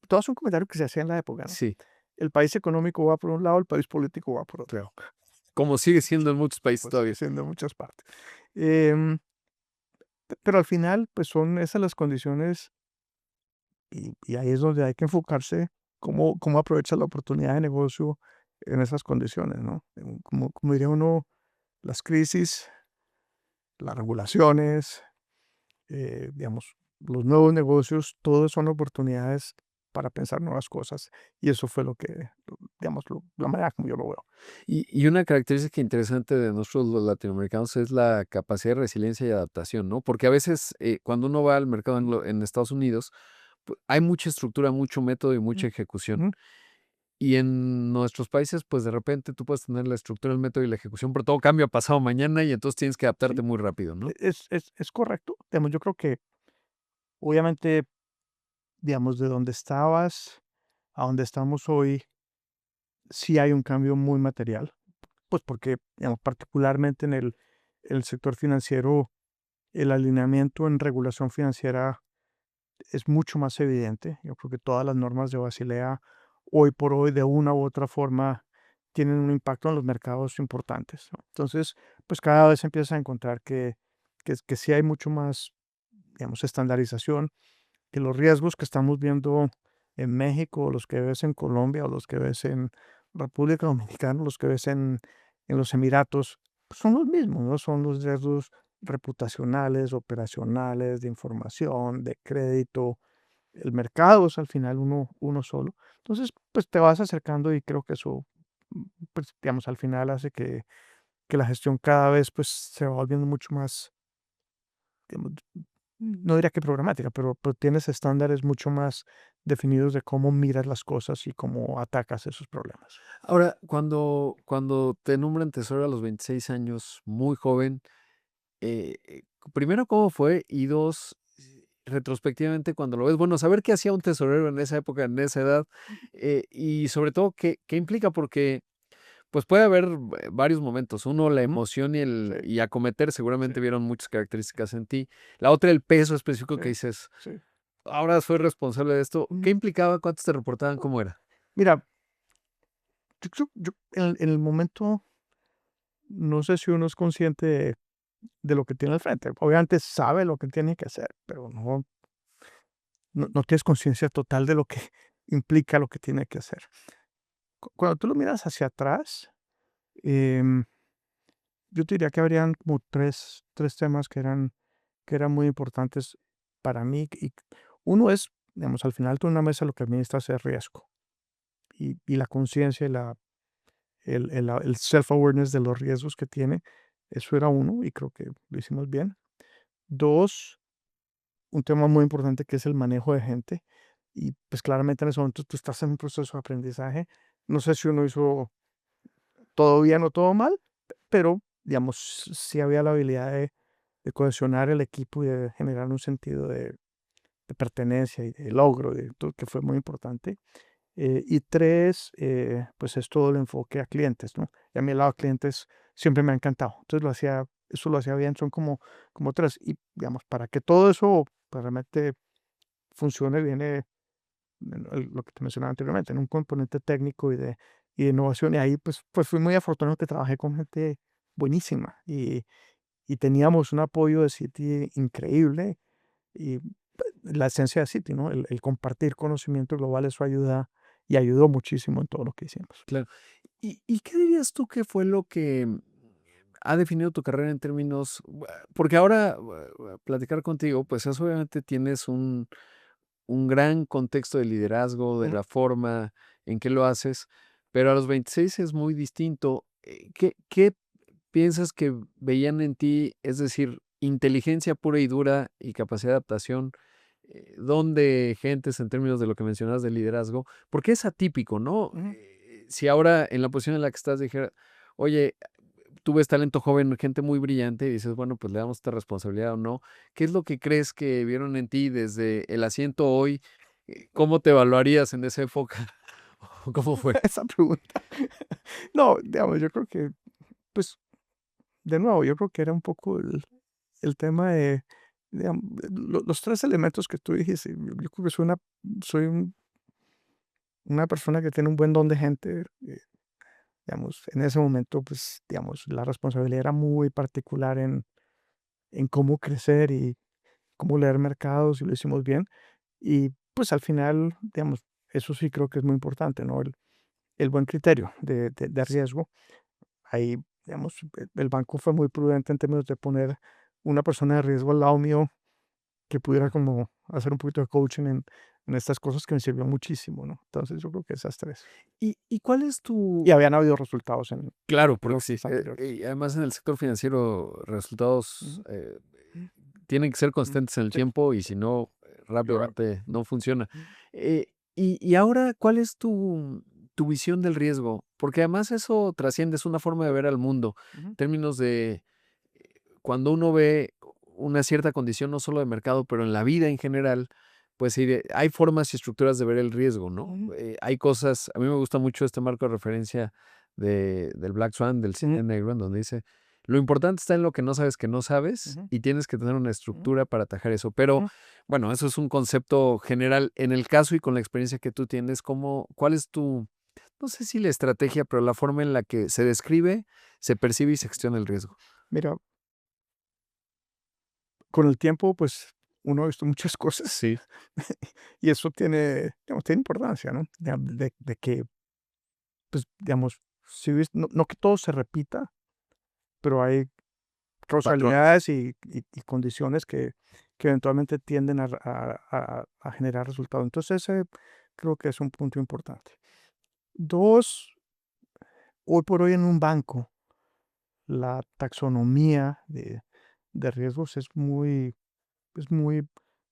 Todo es un comentario que se hacía en la época, ¿no? sí, El país económico va por un lado, el país político va por otro lado. como sigue siendo en muchos países Pues sigue todavía. siendo en muchas partes. Em, pero al final, pues son esas las condiciones y ahí es donde hay que enfocarse cómo aprovechar la oportunidad de negocio en esas condiciones, ¿no? Como diría uno, las crisis, las regulaciones, digamos, los nuevos negocios, todos son oportunidades para pensar nuevas cosas. Y eso fue digamos, la manera como yo lo veo. Y una característica interesante de nosotros los latinoamericanos es la capacidad de resiliencia y adaptación, ¿no? Porque a veces cuando uno va al mercado en Estados Unidos, hay mucha estructura, mucho método y Mm, mucha ejecución. ujú. Y en nuestros países, pues de repente tú puedes tener la estructura, el método y la ejecución, pero todo cambia pasado mañana y entonces tienes que Sí, adaptarte muy rápido, ¿no? es correcto. Digamos, yo creo que obviamente, digamos, de donde estabas a donde estamos hoy, sí hay un cambio muy material. Pues porque, digamos, particularmente en el sector financiero, el alineamiento en regulación financiera es mucho más evidente. Yo creo que todas las normas de Basilea, hoy por hoy, de una u otra forma, tienen un impacto en los mercados importantes, ¿no? Entonces, pues cada vez empiezas a encontrar que sí hay mucho más, digamos, estandarización, que los riesgos que estamos viendo en México, o los que ves en Colombia, o los que ves en República Dominicana, los que ves en los Emiratos, pues son los mismos, ¿no? Son los riesgos reputacionales, operacionales, de información, de crédito. El mercado es al final uno solo. Entonces, pues te vas acercando y creo que eso, pues, digamos, al final hace que la gestión cada vez pues se va volviendo mucho más, digamos, no diría que programática, pero tienes estándares mucho más definidos de cómo miras las cosas y cómo atacas esos problemas. Ahora, cuando te nombran tesorero a los 26 años, muy joven, primero, ¿cómo fue? Y dos, retrospectivamente, cuando lo ves, bueno, saber qué hacía un tesorero en esa época, en esa edad, y sobre todo, ¿qué implica? Porque pues puede haber varios momentos. Uno, la Ujú. emoción y Sí, y acometer, sí, seguramente vieron muchas características en ti. La otra, el peso específico sí, que dices, sí. ahora soy responsable de esto. ¿Qué Ujú. implicaba? ¿Cuántos te reportaban? ¿Cómo era? Mira, en el momento, no sé si uno es consciente de lo que tiene al frente. Obviamente sabe lo que tiene que hacer, pero no tienes conciencia total de lo que implica lo que tiene que hacer. Cuando tú lo miras hacia atrás, em, yo te diría que habrían como tres temas que eran muy importantes para mí. Y uno es, digamos, al final tú en una mesa lo que administras es riesgo y la conciencia y el self-awareness de los riesgos que tiene. Eso era uno y creo que lo hicimos bien. Dos, un tema muy importante que es el manejo de gente. Y pues claramente en ese momento tú estás en un proceso de aprendizaje. No sé si uno hizo todo bien o todo mal, pero digamos, sí había la habilidad de cohesionar el equipo y de generar un sentido de pertenencia y de logro, que fue muy importante. Y tres, pues es todo el enfoque a clientes, ¿no? Y a mí el lado de clientes siempre me ha encantado. Entonces eso lo hacía bien, son como tres. Y digamos, para que todo eso pues, realmente funcione, viene lo que te mencionaba anteriormente, en un componente técnico y de innovación. Y ahí pues fui muy afortunado que trabajé con gente buenísima y teníamos un apoyo de Citi increíble y la esencia de Citi, ¿no? El compartir conocimiento global, eso ayuda y ayudó muchísimo en todo lo que hicimos. Claro. ¿Y qué dirías tú que fue lo que ha definido tu carrera en términos? Porque ahora platicar contigo, pues eso obviamente tienes un gran contexto de liderazgo, de Ujú, la forma en que lo haces, pero a los 26 es muy distinto. ¿Qué piensas que veían en ti? Es decir, inteligencia pura y dura y capacidad de adaptación, ¿dónde gentes en términos de lo que mencionabas de liderazgo? Porque es atípico, ¿no? ujú. Si ahora en la posición en la que estás dijera, oye, tú ves talento joven, gente muy brillante, y dices, bueno, pues le damos esta responsabilidad o no. ¿Qué es lo que crees que vieron en ti desde el asiento hoy? ¿Cómo te evaluarías en esa época? ¿Cómo fue? Esa pregunta. No, digamos, yo creo que pues, de nuevo, yo creo que era un poco el tema de, los tres elementos que tú dijiste. Yo creo que soy una persona que tiene un buen don de gente. Digamos, en ese momento, pues, digamos, la responsabilidad era muy particular en cómo crecer y cómo leer mercados, y lo hicimos bien. Y pues al final, digamos, eso sí creo que es muy importante, ¿no? El buen criterio de riesgo. Ahí, digamos, el banco fue muy prudente en términos de poner una persona de riesgo al lado mío que pudiera como hacer un poquito de coaching en estas cosas, que me sirvió muchísimo, ¿no? Entonces yo creo que esas tres. ¿Y cuál es tu... Y habían habido resultados en Claro, porque los sí, anteriores. y además en el sector financiero resultados Ujú, tienen que ser ujú. constantes en el Sí, tiempo y si no, rápidamente ujú, no funciona. ujú, Y ahora, ¿cuál es tu visión del riesgo? Porque además eso trasciende, es una forma de ver al mundo, ujú, en términos de cuando uno ve una cierta condición, no solo de mercado, pero en la vida en general, pues sí, hay formas y estructuras de ver el riesgo, ¿no? ujú, Hay cosas, a mí me gusta mucho este marco de referencia del Black Swan, del ujú, cine negro, en donde dice, lo importante está en lo que no sabes ujú, y tienes que tener una ujú, estructura para atajar eso. Pero ujú. bueno, eso es un concepto general. En el caso y con la experiencia que tú tienes, ¿cuál es tu, no sé si la estrategia, pero la forma en la que se describe, se percibe y se gestiona el riesgo? Mira, con el tiempo, pues uno ha visto muchas cosas Sí. y eso tiene, digamos, tiene importancia, ¿no? De que, pues, digamos, si no, no que todo se repita, pero hay Patrones. causalidades y condiciones que eventualmente tienden a generar resultados. Entonces, ese creo que es un punto importante. Dos, hoy por hoy en un banco, la taxonomía de riesgos es muy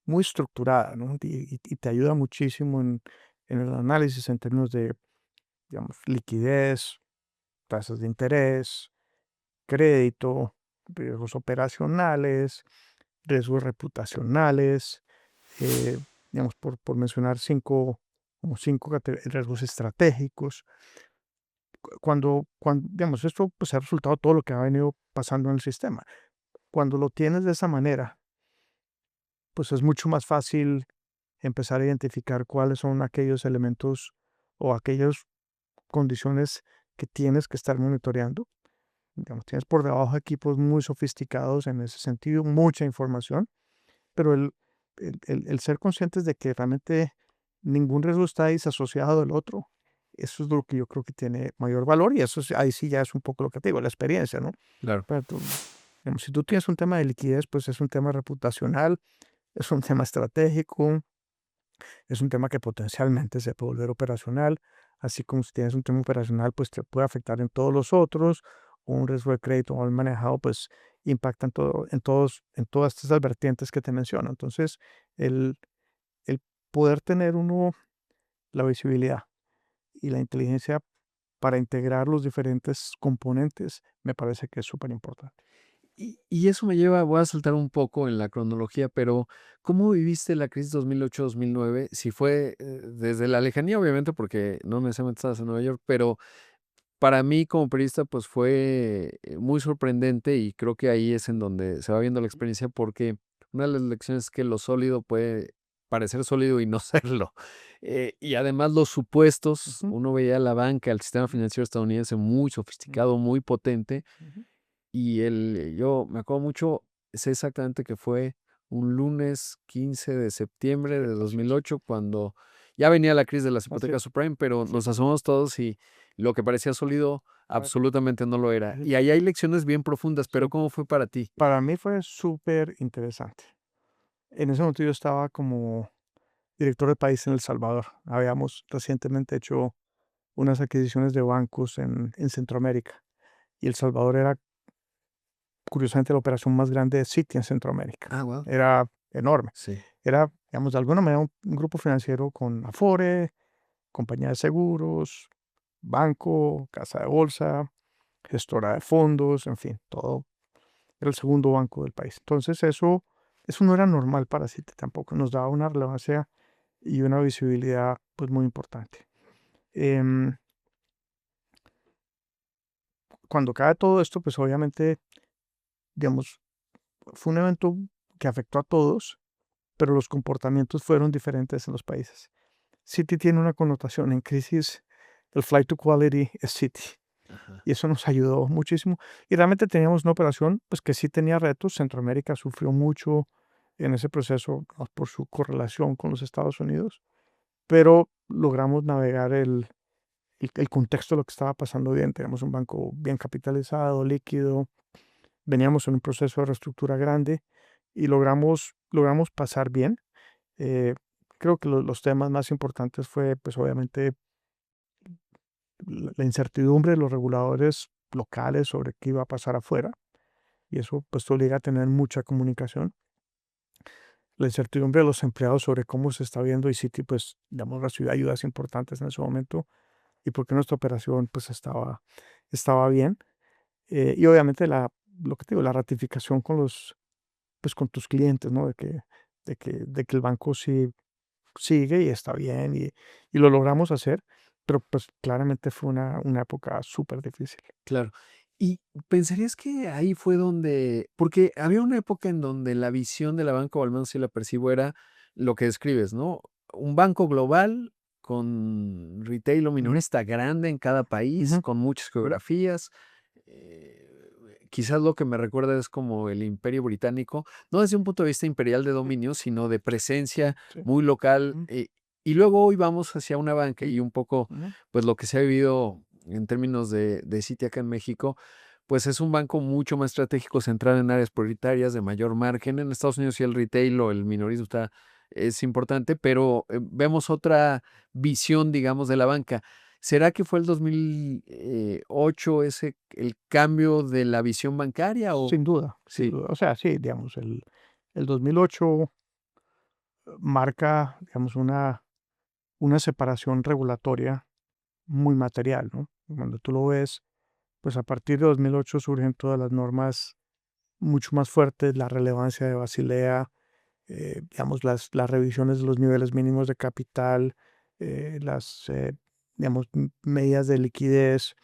estructurada, ¿no? Y te ayuda muchísimo en el análisis en términos de, digamos, liquidez, tasas de interés, crédito, riesgos operacionales, riesgos reputacionales, eh, digamos, por mencionar como cinco riesgos estratégicos. Digamos, esto pues ha resultado todo lo que ha venido pasando en el sistema. Cuando lo tienes de esa manera, pues es mucho más fácil empezar a identificar cuáles son aquellos elementos o aquellas condiciones que tienes que estar monitoreando. Digamos, tienes por debajo equipos muy sofisticados en ese sentido, mucha información, pero el ser conscientes de que realmente ningún riesgo está disasociado del otro, eso es lo que yo creo que tiene mayor valor, y eso ahí sí ya es un poco lo que te digo, la experiencia, ¿no? Claro. Pero digamos, si tú tienes un tema de liquidez, pues es un tema reputacional, es un tema estratégico, es un tema que potencialmente se puede volver operacional, así como si tienes un tema operacional, pues te puede afectar en todos los otros, o un riesgo de crédito mal manejado, pues impacta en todas estas vertientes que te menciono. Entonces, el, el poder tener uno la visibilidad y la inteligencia para integrar los diferentes componentes, me parece que es súper importante. Y eso me lleva, voy a saltar un poco en la cronología, pero ¿cómo viviste la crisis 2008-2009? Si fue desde la lejanía, obviamente, porque no necesariamente estabas en Nueva York, pero para mí como periodista, pues fue muy sorprendente y creo que ahí es en donde se va viendo la experiencia, porque una de las lecciones es que lo sólido puede parecer sólido y no serlo. Y además los supuestos, Ujú, uno veía la banca, el sistema financiero estadounidense muy ujú, sofisticado, muy potente, ujú. y yo me acuerdo mucho, sé exactamente que fue un lunes 15 de septiembre de Así dos mil es. ocho cuando ya venía la crisis de las Así hipotecas es. subprime, pero Así nos es. asomamos todos y lo que parecía sólido Bueno, absolutamente no lo era. así Y es. ahí hay lecciones bien profundas, pero Sí. ¿cómo fue para ti? Para mí fue súper interesante. En ese momento yo estaba como director de país en El Salvador. Habíamos recientemente hecho unas adquisiciones de bancos en Centroamérica, y El Salvador era, curiosamente, la operación más grande de Citi en Centroamérica. Ah, wow. Era enorme. Sí. Era, digamos, de alguna manera un grupo financiero con Afore, compañía de seguros, banco, casa de bolsa, gestora de fondos, en fin, todo. Era el segundo banco del país. Entonces eso no era normal para Citi tampoco. Nos daba una relevancia y una visibilidad pues muy importante. Em, cuando cae todo esto, pues obviamente, digamos, fue un evento que afectó a todos, pero los comportamientos fueron diferentes en los países. Citi tiene una connotación en crisis, el flight to quality es Citi. Ajá. Y eso nos ayudó muchísimo. Y realmente teníamos una operación pues, que sí tenía retos. Centroamérica sufrió mucho en ese proceso por su correlación con los Estados Unidos, pero logramos navegar el contexto de lo que estaba pasando bien. Teníamos un banco bien capitalizado, líquido, veníamos en un proceso de reestructura grande y logramos pasar bien. Eh, Creo que los temas más importantes fue, pues obviamente, la incertidumbre de los reguladores locales sobre qué iba a pasar afuera, y eso pues te obliga a tener mucha comunicación. La incertidumbre de los empleados sobre cómo se está viendo y Citi pues, digamos, recibió ayudas importantes en ese momento y porque nuestra operación pues estaba bien. Y obviamente lo que te digo, la ratificación pues, con tus clientes, ¿no? De que el banco sí sigue y está bien y lo logramos hacer, pero pues claramente fue una época súper difícil. Claro. ¿Y pensarías que ahí fue donde porque había una época en donde la visión de la banca, o al menos si la percibo, era lo que describes, ¿no? Un banco global con retail o Ujú, minorista grande en cada país, ujú, con muchas ujú, geografías. Quizás lo que me recuerda es como el Imperio Británico, no desde un punto de vista imperial de dominio, sino de presencia sí, muy local. ujú, Y luego hoy vamos hacia una banca y un poco, ujú, pues lo que se ha vivido en términos de Citi acá en México, pues es un banco mucho más estratégico, centrado en áreas prioritarias de mayor margen. En Estados Unidos sí el retail o el minorismo es importante, pero vemos otra visión, digamos, de la banca. ¿Será que fue el 2008 ese el cambio de la visión bancaria o? sin duda, sin Sí, duda. O sea, sí, digamos, el 2008 marca, digamos, una separación regulatoria muy material, ¿no? Cuando tú lo ves, pues a partir de 2008 surgen todas las normas mucho más fuertes, la relevancia de Basilea, digamos, las revisiones de los niveles mínimos de capital, digamos, medidas de liquidez,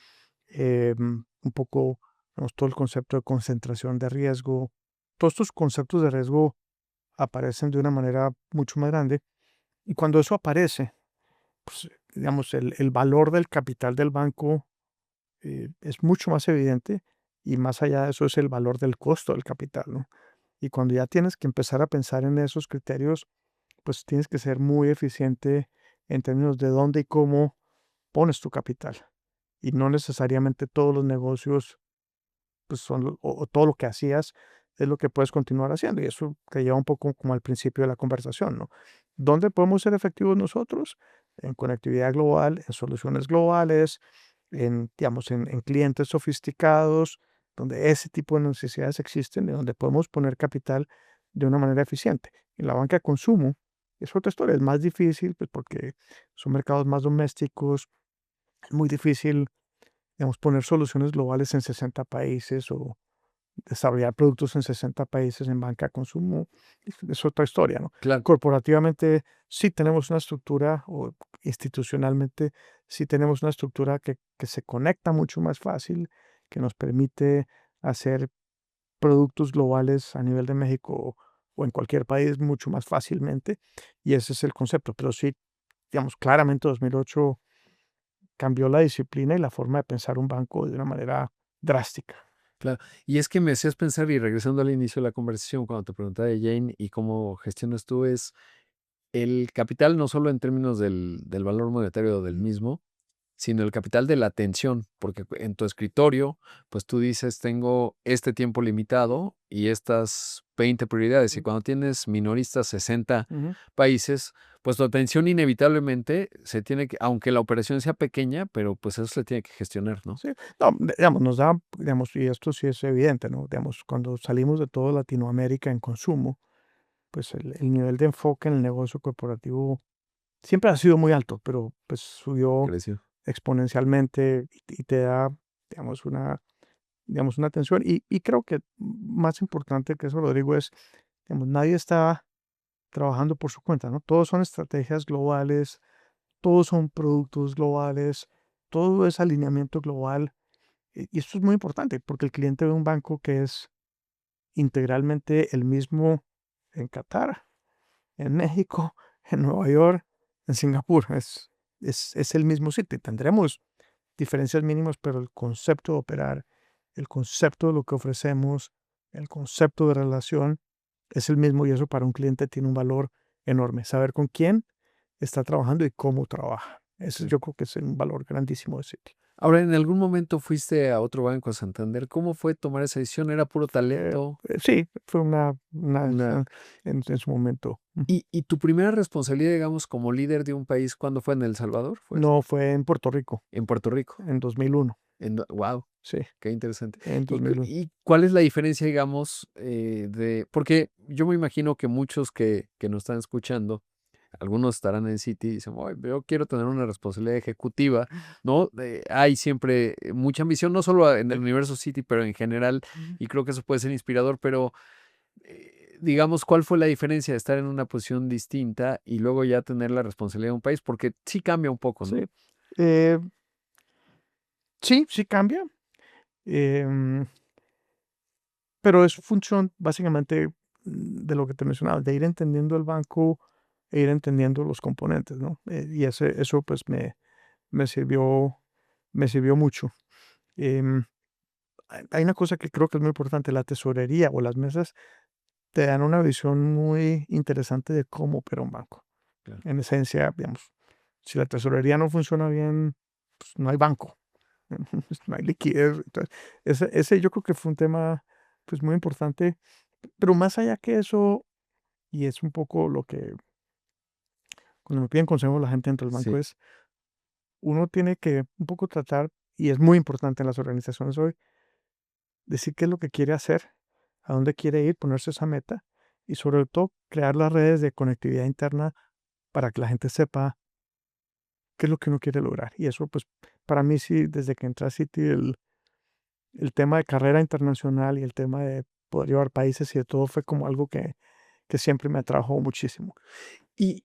un poco, digamos, todo el concepto de concentración de riesgo. Todos estos conceptos de riesgo aparecen de una manera mucho más grande. Y cuando eso aparece, pues, digamos, el valor del capital del banco es mucho más evidente y más allá de eso es el valor del costo del capital, ¿no? Y cuando ya tienes que empezar a pensar en esos criterios, pues tienes que ser muy eficiente en términos de dónde y cómo pones tu capital. Y no necesariamente todos los negocios, pues son, o todo lo que hacías es lo que puedes continuar haciendo. Y eso te lleva un poco como al principio de la conversación, ¿no? ¿Dónde podemos ser efectivos nosotros? En conectividad global, en soluciones globales, digamos, en clientes sofisticados, donde ese tipo de necesidades existen y donde podemos poner capital de una manera eficiente. En la banca de consumo es otra historia, es más difícil, pues porque son mercados más domésticos, es muy difícil, digamos, poner soluciones globales en 60 países o desarrollar productos en 60 países en banca de consumo, es otra historia, ¿no? claro. Corporativamente sí tenemos una estructura o institucionalmente sí tenemos una estructura que se conecta mucho más fácil, que nos permite hacer productos globales a nivel de México o en cualquier país mucho más fácilmente, y ese es el concepto. Pero sí, digamos, claramente 2008 cambió la disciplina y la forma de pensar un banco de una manera drástica. Claro. Y es que me hacías pensar, y regresando al inicio de la conversación, cuando te preguntaba de Jane y cómo gestionas tú, es el capital no solo en términos del valor monetario del mismo, sino el capital de la atención, porque en tu escritorio, pues tú dices, tengo este tiempo limitado y estas 20 prioridades, y cuando tienes minoristas 60 Ujú. países, pues tu atención inevitablemente se tiene que, aunque la operación sea pequeña, pero pues eso se tiene que gestionar, ¿no? Sí, no, digamos, nos da, digamos, y esto sí es evidente, ¿no? Digamos, cuando salimos de toda Latinoamérica en consumo, pues el nivel de enfoque en el negocio corporativo siempre ha sido muy alto, pero pues subió Creció. exponencialmente y te da, digamos, una atención. Y creo que más importante que eso, Rodrigo, es, digamos, nadie está trabajando por su cuenta, ¿no? Todos son estrategias globales, todos son productos globales, todo es alineamiento global. Y esto es muy importante porque el cliente ve un banco que es integralmente el mismo en Qatar, en México, en Nueva York, en Singapur. Es el mismo sitio. Tendremos diferencias mínimas, pero el concepto de operar, el concepto de lo que ofrecemos, el concepto de relación es el mismo y eso para un cliente tiene un valor enorme. Saber con quién está trabajando y cómo trabaja. Eso Sí. yo creo que es un valor grandísimo de Citi. Ahora, ¿en algún momento fuiste a otro banco, a Santander? ¿Cómo fue tomar esa decisión? ¿Era puro Eh, talento? sí, fue una Una... decisión en su momento. ¿Y tu primera responsabilidad, digamos, como líder de un país, cuándo fue? ¿En El Salvador? ¿Fue No, fue en Puerto Rico, en Puerto Rico? en 2001. Wow, Sí, qué interesante. en ¿Y, 2001. y cuál es la diferencia, digamos, porque yo me imagino que muchos que nos están escuchando, algunos estarán en Citi y dicen, "Oye, yo quiero tener una responsabilidad ejecutiva, ¿no? Hay siempre mucha ambición, no solo en el universo Citi, pero en general, y creo que eso puede ser inspirador, pero digamos, ¿cuál fue la diferencia de estar en una posición distinta y luego ya tener la responsabilidad de un país? Porque sí cambia un poco, ¿no? Sí, eh, sí cambia, em, pero es función básicamente de lo que te mencionaba, de ir entendiendo el banco e ir entendiendo los componentes, ¿no? Y eso pues me sirvió, me sirvió mucho. Em, hay una cosa que creo que es muy importante, la tesorería o las mesas te dan una visión muy interesante de cómo opera un banco. Claro. En esencia, digamos, si la tesorería no funciona bien, pues no hay banco, no hay liquidez. Entonces, ese yo creo que fue un tema pues muy importante, pero más allá que eso, y es un poco lo que cuando me piden consejo la gente dentro del banco Sí, es, uno tiene que un poco tratar, y es muy importante en las organizaciones hoy, decir qué es lo que quiere hacer, a dónde quiere ir, ponerse esa meta y sobre todo crear las redes de conectividad interna para que la gente sepa qué es lo que uno quiere lograr. Y eso, pues, para mí sí, desde que entré a Citi, el tema de carrera internacional y el tema de poder llevar países y de todo fue como algo que siempre me atrajo muchísimo. y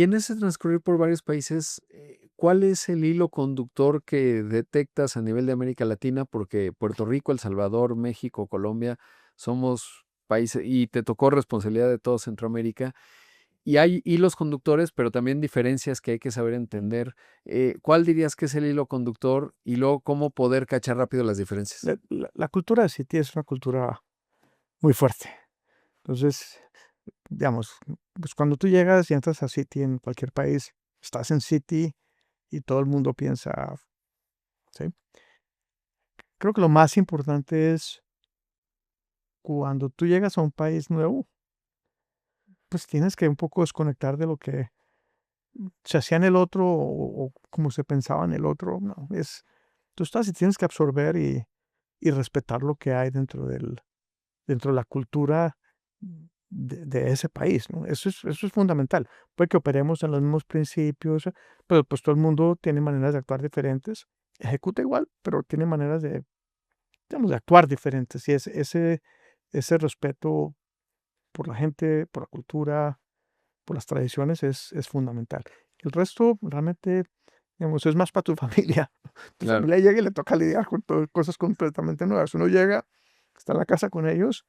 en ese transcurrir por varios países, ¿cuál es el hilo conductor que detectas a nivel de América Latina? Porque Puerto Rico, El Salvador, México, Colombia, somos países, y te tocó responsabilidad de todo Centroamérica. Y hay hilos conductores, pero también diferencias que hay que saber entender. ¿Cuál dirías que es el hilo conductor? Y luego, ¿cómo poder cachar rápido las diferencias? La cultura de Citi es una cultura muy fuerte. Entonces, digamos, pues cuando tú llegas y entras a Citi en cualquier país, estás en Citi y todo el mundo piensa, ¿sí? Creo que lo más importante es cuando tú llegas a un país nuevo, pues tienes que un poco desconectar de lo que se hacía en el otro o como se pensaba en el otro. No, tú estás y tienes que absorber y respetar lo que hay dentro de la cultura de ese país, ¿no? Eso es fundamental. Puede que operemos en los mismos principios, pero pues todo el mundo tiene maneras de actuar diferentes. Ejecuta igual, pero tiene maneras de, digamos, de actuar diferentes. Y ese respeto por la gente, por la cultura, por las tradiciones es fundamental. El resto realmente, digamos, es más para tu familia. Tu Claro, familia llega y le toca lidiar con cosas completamente nuevas. Uno llega, está en la casa con ellos,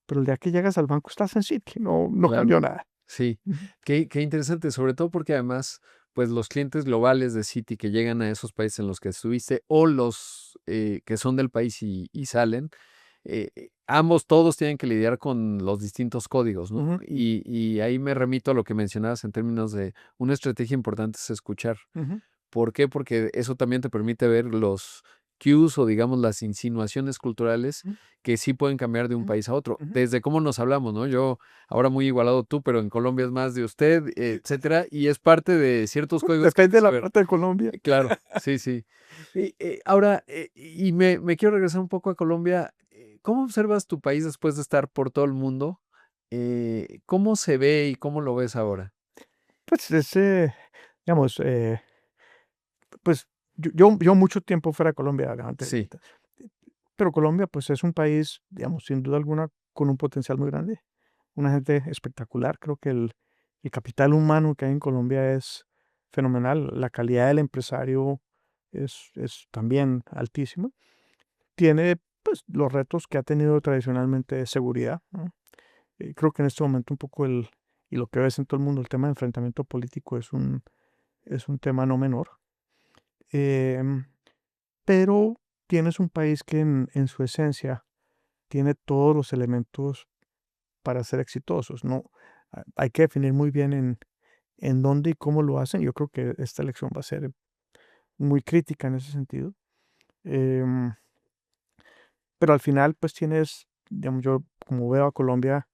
pero el día que llegas al banco estás en Citi, no claro. cambió nada. Sí, Ujú, qué interesante, sobre todo porque además, pues los clientes globales de Citi que llegan a esos países en los que estuviste o los que son del país y salen, ambos, todos tienen que lidiar con los distintos códigos, ¿no? ujú, Y ahí me remito a lo que mencionabas en términos de una estrategia importante es escuchar. ujú, ¿Por qué? Porque eso también te permite ver los cues o digamos las insinuaciones culturales ujú, que sí pueden cambiar de un ujú, país a otro. ujú. Desde cómo nos hablamos, ¿no? Yo ahora muy igualado tú, pero en Colombia es más de usted, etcétera, y es parte de ciertos códigos que hay Depende que de la saber. parte de Colombia. Claro, sí, sí. Y, ahora, y me quiero regresar un poco a Colombia. ¿Cómo observas tu país después de estar por todo el mundo? ¿Cómo se ve y cómo lo ves ahora? Pues digamos, pues yo mucho tiempo fuera de Colombia antes, Sí, pero Colombia pues es un país, digamos, sin duda alguna, con un potencial muy grande. Una gente espectacular. Creo que el capital humano que hay en Colombia es fenomenal. La calidad del empresario es también altísima. tiene pues los retos que ha tenido tradicionalmente de seguridad, ¿no? Creo que en este momento un poco y lo que ves en todo el mundo, el tema de enfrentamiento político es un tema no menor. Em, pero tienes un país que en su esencia tiene todos los elementos para ser exitosos, ¿no? Hay que definir muy bien en dónde y cómo lo hacen. Yo creo que esta elección va a ser muy crítica en ese sentido. Em, pero al final, pues tienes, digamos, yo como veo a Colombia,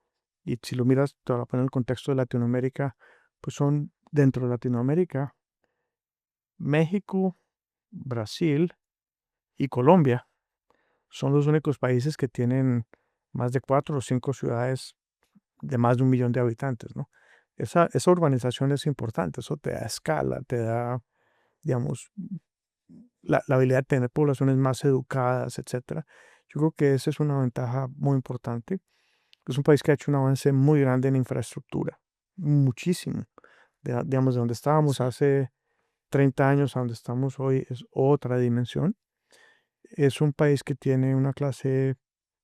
y si lo miras, te voy a poner en el contexto de Latinoamérica, pues son dentro de Latinoamérica, México, Brasil y Colombia son los únicos países que tienen más de 4 o 5 ciudades de más de 1 millón de habitantes, ¿no? Esa urbanización es importante, eso te da escala, te da, digamos, la habilidad de tener poblaciones más educadas, etcétera. Yo creo que esa es una ventaja muy importante. Es un país que ha hecho un avance muy grande en infraestructura, muchísimo. Digamos, de donde estábamos Sí. hace 30 años a donde estamos hoy es otra dimensión. Es un país que tiene una clase,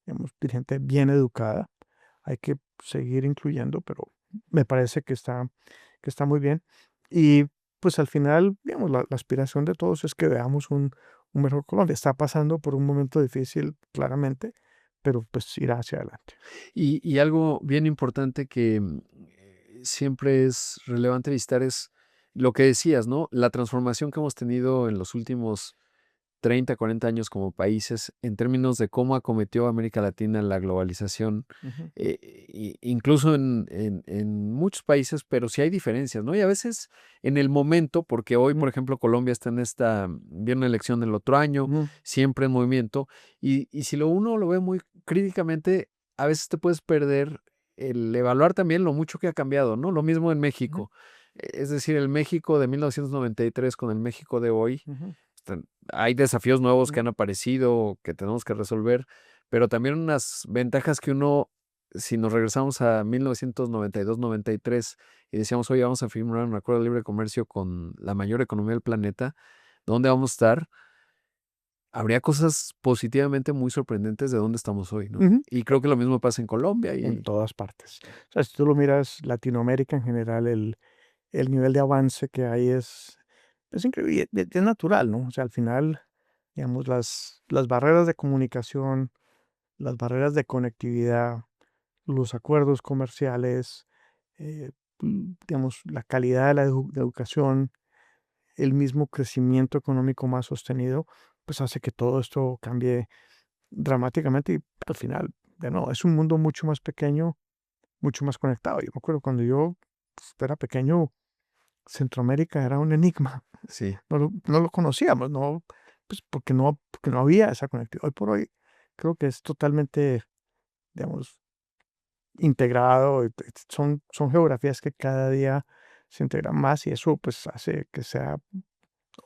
digamos, dirigente bien educada. Hay que seguir incluyendo, pero me parece que está muy bien. Y pues al final, digamos, la aspiración de todos es que veamos un mejor Colombia. Está pasando por un momento difícil, claramente, pero pues irá hacia adelante. Y algo bien importante que siempre es relevante visitar es lo que decías, ¿no? La transformación que hemos tenido en los últimos 30, 40 años como países en términos de cómo acometió América Latina la globalización, Ujú, incluso en muchos países, pero sí hay diferencias, ¿no? Y a veces en el momento, porque hoy, ujú, por ejemplo, Colombia está viene una elección el otro año, ujú, siempre en movimiento, y si uno lo ve muy críticamente, a veces te puedes perder el evaluar también lo mucho que ha cambiado, ¿no? Lo mismo en ujú, México. Es decir, el México de 1993 con el México de hoy, ujú, están hay desafíos nuevos que ujú. han aparecido, que tenemos que resolver, pero también unas ventajas que uno, si nos regresamos a 1992, 93 y decíamos: "Oye, vamos a firmar un acuerdo de libre comercio con la mayor economía del planeta, ¿dónde vamos a estar?". Habría cosas positivamente muy sorprendentes de dónde estamos hoy, ¿no? Ujú. Y creo que lo mismo pasa en Colombia En y todas partes. O sea, si tú lo miras, Latinoamérica en general, el nivel de avance que hay es increíble, y es natural, ¿no? O sea, al final, digamos, las barreras de comunicación, las barreras de conectividad, los acuerdos comerciales, digamos, la calidad de la de educación, el mismo crecimiento económico más sostenido, pues hace que todo esto cambie dramáticamente y al final, de nuevo, es un mundo mucho más pequeño, mucho más conectado. Yo me acuerdo cuando yo pues, era pequeño, Centroamérica era un enigma. sí. No lo conocíamos, no, pues porque no había esa conectividad. Hoy por hoy creo que es totalmente, digamos, integrado. Son geografías que cada día se integran más y eso pues hace que sea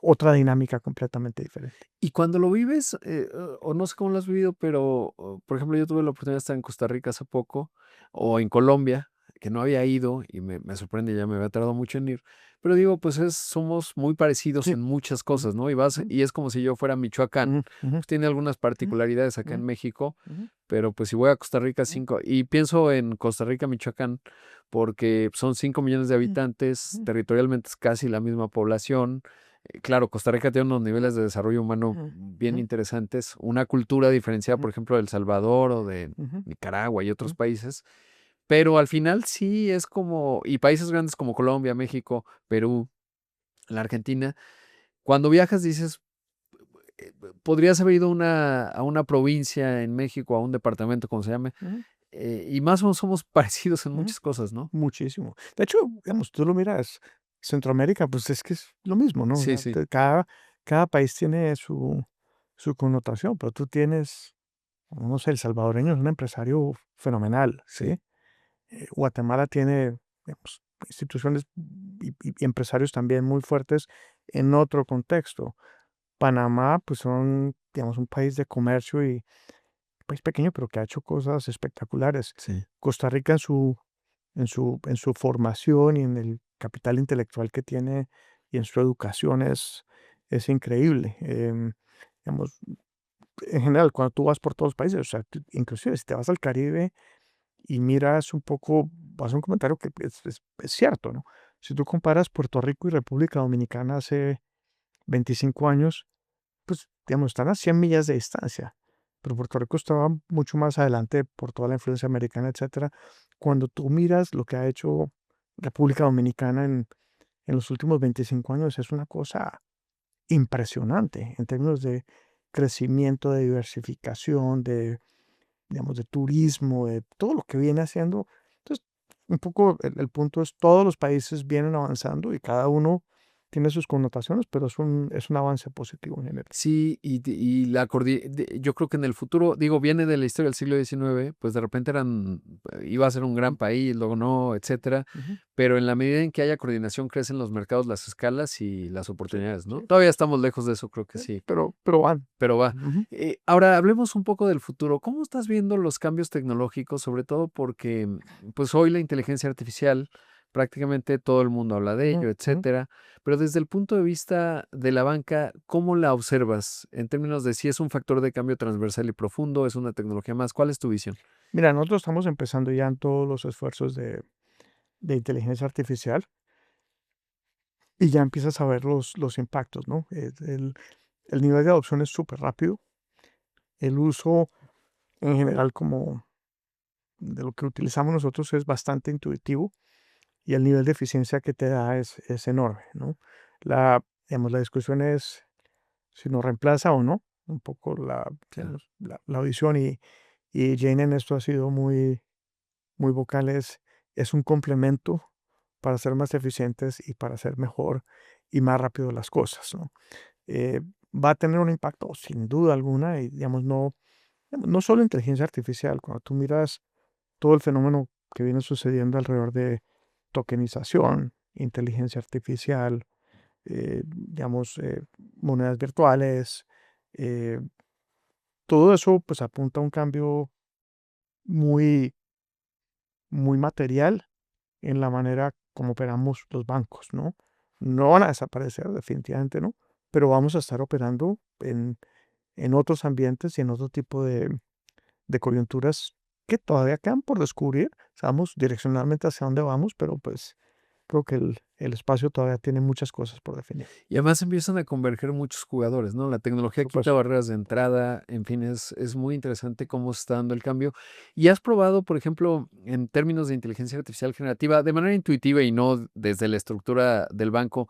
otra dinámica completamente diferente. Y cuando lo vives, o no sé cómo lo has vivido, pero, por ejemplo, yo tuve la oportunidad de estar en Costa Rica hace poco, o en Colombia, que no había ido y me sorprende, ya me había tardado mucho en ir, pero digo, pues somos muy parecidos Sí. en muchas Ujú, cosas, ¿no? Y vas, ujú, y es como si yo fuera a Michoacán, ujú, ujú, pues tiene algunas ujú, particularidades acá ujú, en México, ujú, pero pues si voy a Costa Rica, ujú, y pienso en Costa Rica, Michoacán, porque son 5 millones de ujú, habitantes, ujú, territorialmente es casi la misma población. Claro, Costa Rica tiene unos niveles de desarrollo humano ujú, bien ujú, interesantes, una cultura diferenciada, ujú, por ejemplo, de El Salvador o de ujú, Nicaragua y otros ujú. países, pero al final sí es como, y países grandes como Colombia, México, Perú, la Argentina, cuando viajas dices, podrías haber ido a una provincia en México, a un departamento, como se llame, Ujú, y más o menos somos parecidos en ujú. muchas cosas, ¿no? Muchísimo. De hecho, digamos, tú lo miras, Centroamérica, pues es que es lo mismo, ¿no? O Sí, sea, sí, cada país tiene su connotación, pero tú tienes, no sé, el salvadoreño es un empresario fenomenal, sí, ¿sí? Guatemala tiene, digamos, instituciones y empresarios también muy fuertes en otro contexto. Panamá, pues son, digamos, un país de comercio y un país pequeño, pero que ha hecho cosas espectaculares. sí. Costa Rica en su formación y en el capital intelectual que tiene y en su educación es increíble. Digamos, en general, cuando tú vas por todos los países, o sea, inclusive si te vas al Caribe y miras un poco, vas a hacer un comentario que es cierto, ¿no? Si tú comparas Puerto Rico y República Dominicana hace 25 años, pues, digamos, están a 100 millas de distancia, pero Puerto Rico estaba mucho más adelante por toda la influencia americana, etcétera. Cuando tú miras lo que ha hecho República Dominicana en los últimos 25 años, es una cosa impresionante en términos de crecimiento, de diversificación, de, digamos, de turismo, de todo lo que viene haciendo. Entonces, un poco el punto es, todos los países vienen avanzando y cada uno tiene sus connotaciones, pero es un avance positivo en general. Sí, y yo creo que en el futuro, digo, viene de la historia del siglo XIX, pues de repente iba a ser un gran Mm, país, luego no, etcétera, ujú. pero en la medida en que haya coordinación crecen los mercados, las escalas y las Sí, oportunidades, ¿no? sí, Todavía estamos lejos de eso, creo que sí, sí, pero van. pero va. Ujú. Ahora hablemos un poco del futuro. ¿Cómo estás viendo los cambios tecnológicos? Sobre todo porque, pues hoy la inteligencia artificial, prácticamente todo el mundo habla de Ujú, ello, ujú. etcétera. Pero desde el punto de vista de la banca, ¿cómo la observas en términos de si es un factor de cambio transversal y profundo, es una tecnología más? ¿Cuál es tu visión? Mira, nosotros estamos empezando ya en todos los esfuerzos de inteligencia artificial y ya empiezas a ver los impactos, ¿no? El nivel de adopción es súper rápido. El uso en general como de lo que utilizamos nosotros es bastante intuitivo y el nivel de eficiencia que te da es enorme, ¿no? Digamos, la discusión es si nos reemplaza o no, un poco Claro. digamos, la visión y Jane en esto ha sido muy vocal, es un complemento para ser más eficientes y para hacer mejor y más rápido las cosas, ¿no? Eh, Va a tener un impacto sin duda alguna y, digamos, no solo inteligencia artificial, cuando tú miras todo el fenómeno que viene sucediendo alrededor de tokenización, inteligencia artificial, digamos, monedas virtuales, eh, todo eso pues apunta a un cambio muy, muy material en la manera como operamos los bancos, ¿no? No van a desaparecer, definitivamente no, pero vamos a estar operando en otros ambientes y en otro tipo de coyunturas que todavía quedan por descubrir. Sabemos direccionalmente hacia dónde vamos, pero pues creo que el espacio todavía tiene muchas cosas por definir. Y además empiezan a converger muchos jugadores, ¿no? La tecnología Por quita supuesto. barreras de entrada, en fin, es muy interesante cómo se está dando el cambio. ¿Y has probado, por ejemplo, en términos de inteligencia artificial generativa, de manera intuitiva y no desde la estructura del banco,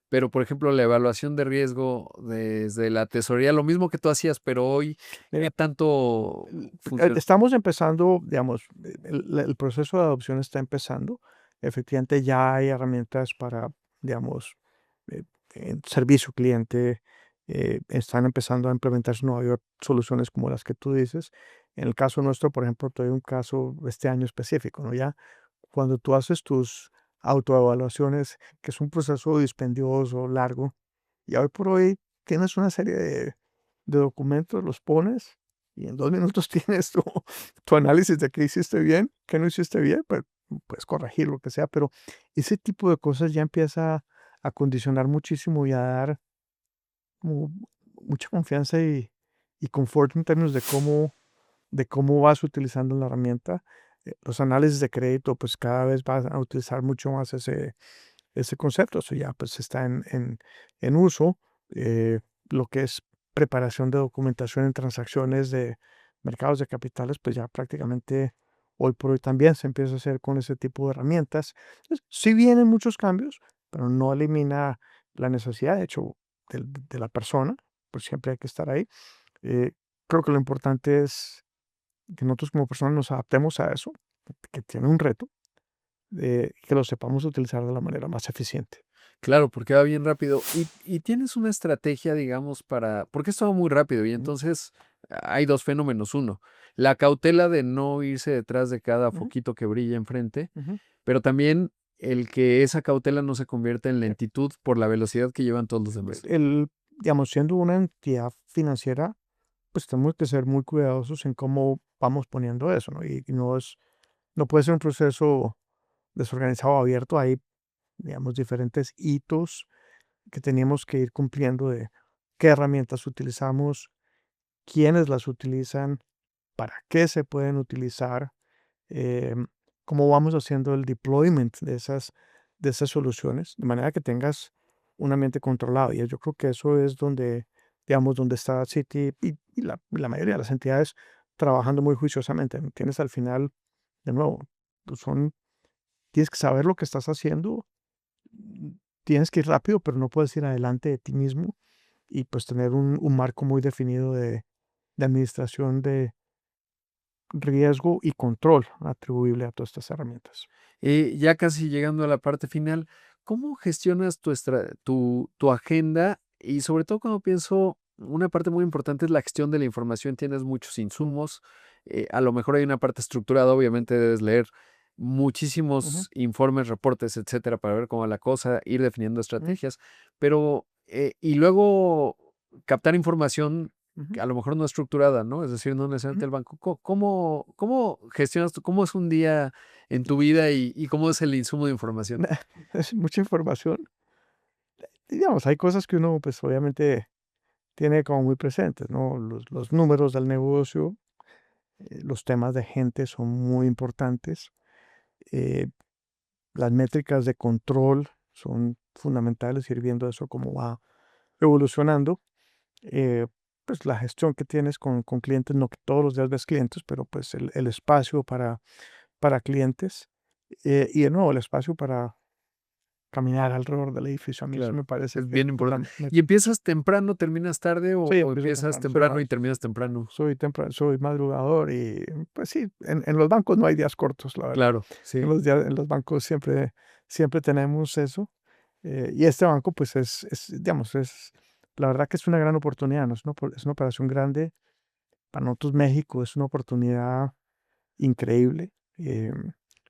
pero por ejemplo, la evaluación de riesgo desde la tesorería, lo mismo que tú hacías, pero hoy, ¿qué Mira, tanto funciona? estamos empezando, digamos, el proceso de adopción está empezando. Efectivamente, ya hay herramientas para, digamos, eh, en servicio cliente, están empezando a implementarse nuevas soluciones como las que tú dices. En el caso nuestro, por ejemplo, te doy un caso este año específico, ¿no? Ya cuando tú haces tus autoevaluaciones, que es un proceso dispendioso, largo, y hoy por hoy tienes una serie de documentos, los pones y en 2 minutos tienes tu análisis de qué hiciste bien, qué no hiciste bien, pues, puedes corregir lo que sea, pero ese tipo de cosas ya empieza a condicionar muchísimo y a dar como mucha confianza y confort en términos de cómo vas utilizando la herramienta. Los análisis de crédito, pues, cada vez vas a utilizar mucho más ese concepto. Eso ya, pues, está en uso. Lo que es preparación de documentación en transacciones de mercados de capitales, pues, ya prácticamente hoy por hoy también se empieza a hacer con ese tipo de herramientas. Entonces, sí vienen muchos cambios, pero no elimina la necesidad, de hecho, de la persona, pues, siempre hay que estar ahí. Eh, Creo que lo importante es que nosotros como personas nos adaptemos a eso, que tiene un reto, que lo sepamos utilizar de la manera más eficiente. Claro, porque va bien rápido. Y tienes una estrategia, digamos, porque esto va muy rápido y Ujú, entonces hay dos fenómenos. Uno, la cautela de no irse detrás de cada ujú, foquito que brilla enfrente, ujú. pero también el que esa cautela no se convierta en Eh, lentitud por la velocidad que llevan todos los demás. digamos, siendo una entidad financiera, pues tenemos que ser muy cuidadosos en cómo vamos poniendo eso, ¿no? Y no puede ser un proceso desorganizado o abierto. Hay, digamos, diferentes hitos que teníamos que ir cumpliendo de qué herramientas utilizamos, quiénes las utilizan, para qué se pueden utilizar, em, cómo vamos haciendo el deployment de esas soluciones, de manera que tengas un ambiente controlado. Y yo creo que eso es donde, digamos, donde está Citi y la mayoría de las entidades trabajando muy juiciosamente. Tienes al final, de nuevo, pues tienes que saber lo que estás haciendo, mm, tienes que ir rápido, pero no puedes ir adelante de ti mismo y pues tener un marco muy definido de administración de riesgo y control atribuible a todas estas herramientas. Ya casi llegando a la parte final, ¿cómo gestionas tu agenda? Y sobre todo cuando pienso, una parte muy importante es la gestión de la información. Tienes muchos insumos, a lo mejor hay una parte estructurada, obviamente debes leer Ujú, muchísimos informes, reportes, etcétera, para ver cómo va la cosa, ir definiendo ujú, estrategias, pero, y luego captar información ujú, que a lo mejor no estructurada, ¿no? Es decir, no necesariamente ujú. el banco. ¿Cómo gestionas tú? ¿Cómo es un día en tu vida y cómo es el insumo de información? Es mucha información. Y digamos, hay cosas que uno, pues, obviamente tiene como muy presentes, ¿no? Los números del negocio, los temas de gente son muy importantes. eh, las métricas de control son fundamentales, ir viendo eso cómo va evolucionando. eh, pues la gestión que tienes con clientes, no que todos los días ves clientes, pero pues el espacio para clientes, y de nuevo el espacio para caminar alrededor del edificio. A mí eso Claro, me parece es que bien importante. ¿Y empiezas temprano, terminas tarde o sí, o empiezo empiezas temprano, temprano y terminas temprano? soy madrugador y pues sí, en los bancos no hay días cortos, la verdad. Claro, sí, En los bancos siempre tenemos eso. Y este banco, pues digamos, la verdad que es una gran oportunidad, ¿no? Es una operación grande. Para nosotros México es una oportunidad increíble.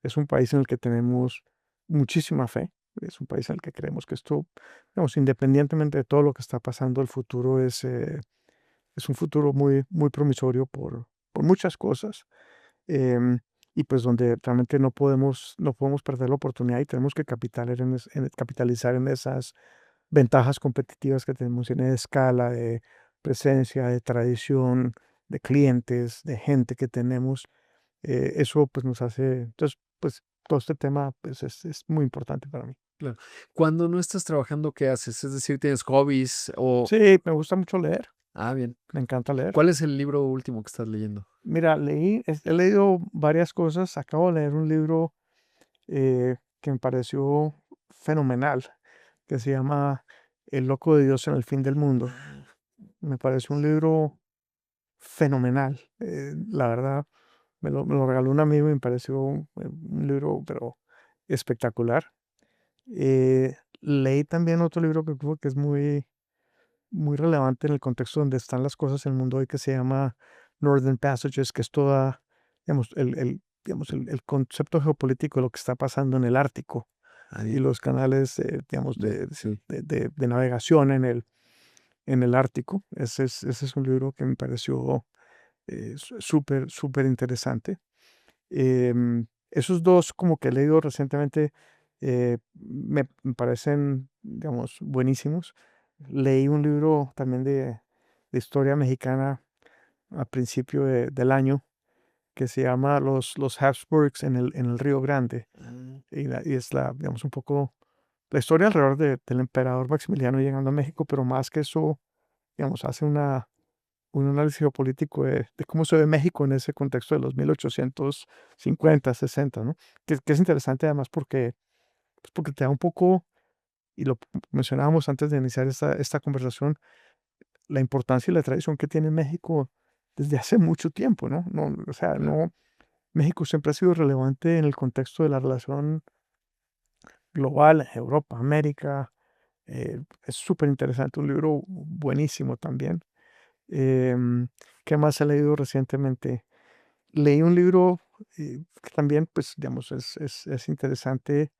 Es un país en el que tenemos muchísima fe. Es un país en el que creemos que esto, digamos, independientemente de todo lo que está pasando, el futuro es un futuro muy, muy promisorio por muchas cosas. em, y pues donde realmente no podemos perder la oportunidad y tenemos que capitalizar en esas ventajas competitivas que tenemos, de escala, de presencia, de tradición, de clientes, de gente que tenemos. Eso pues nos hace, entonces pues todo este tema pues es muy importante para mí. claro. Cuando no estás trabajando, ¿qué haces? Es decir, ¿tienes hobbies o? Sí, me gusta mucho leer, Bien. me encanta leer. ¿Cuál es el libro último que estás leyendo? Mira, he leído varias cosas, acabo de leer un libro que me pareció fenomenal, que se llama El loco de Dios en el fin del mundo. Ah, Me pareció un libro fenomenal, la verdad. Me lo regaló un amigo y me pareció un libro, pero espectacular. Leí también otro libro que creo que es muy, muy relevante en el contexto donde están las cosas en el mundo hoy, que se llama Northern Passages, que es toda, digamos, el concepto geopolítico de lo que está pasando en el Ártico y bien. los canales, digamos, Sí. de navegación en el Ártico. Ese es un libro que me pareció súper, súper interesante. Esos dos como que he leído recientemente me parecen, digamos, buenísimos. Leí un libro también de historia mexicana a principio del año que se llama Los Habsburgs en el Río Grande. Ah, Y es digamos, un poco la historia alrededor del emperador Maximiliano llegando a México, pero más que eso, digamos, hace un análisis geopolítico de cómo se ve México en ese contexto de los 1850, 60, ¿no? Que es interesante además porque te da un poco, y lo mencionábamos antes de iniciar esta conversación, la importancia y la tradición que tiene México desde hace mucho tiempo, ¿no? O sea, claro. México siempre ha sido relevante en el contexto de la relación global, Europa, América. Es súper interesante, un libro buenísimo también. Em, ¿Qué más he leído recientemente? Leí un libro que también, pues, digamos, es interesante,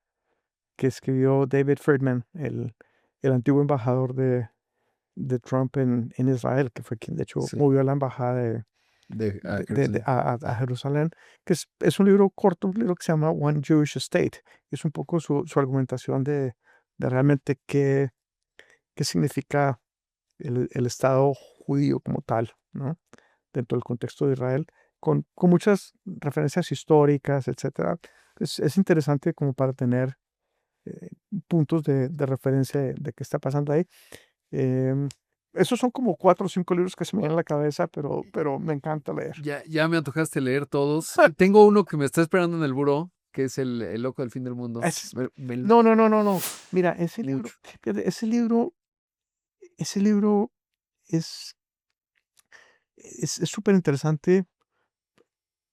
que escribió David Friedman, el antiguo embajador de Trump en Israel, que fue quien, de hecho, Sí, movió la embajada Jerusalén. a Jerusalén, que es un libro corto, un libro que se llama One Jewish State. Es un poco su argumentación de realmente qué significa el Estado judío como tal, ¿no? Dentro del contexto de Israel, con muchas referencias históricas, etcétera. Es interesante como para tener puntos de referencia de qué está pasando ahí. Em, Esos son como 4 o 5 libros que se me vienen a la cabeza, pero me encanta leer. Ya me antojaste leer todos. Tengo uno que me está esperando en el buró, que es el loco del fin del mundo. No. Mira, ese libro, Mucho. fíjate, ese libro es súper interesante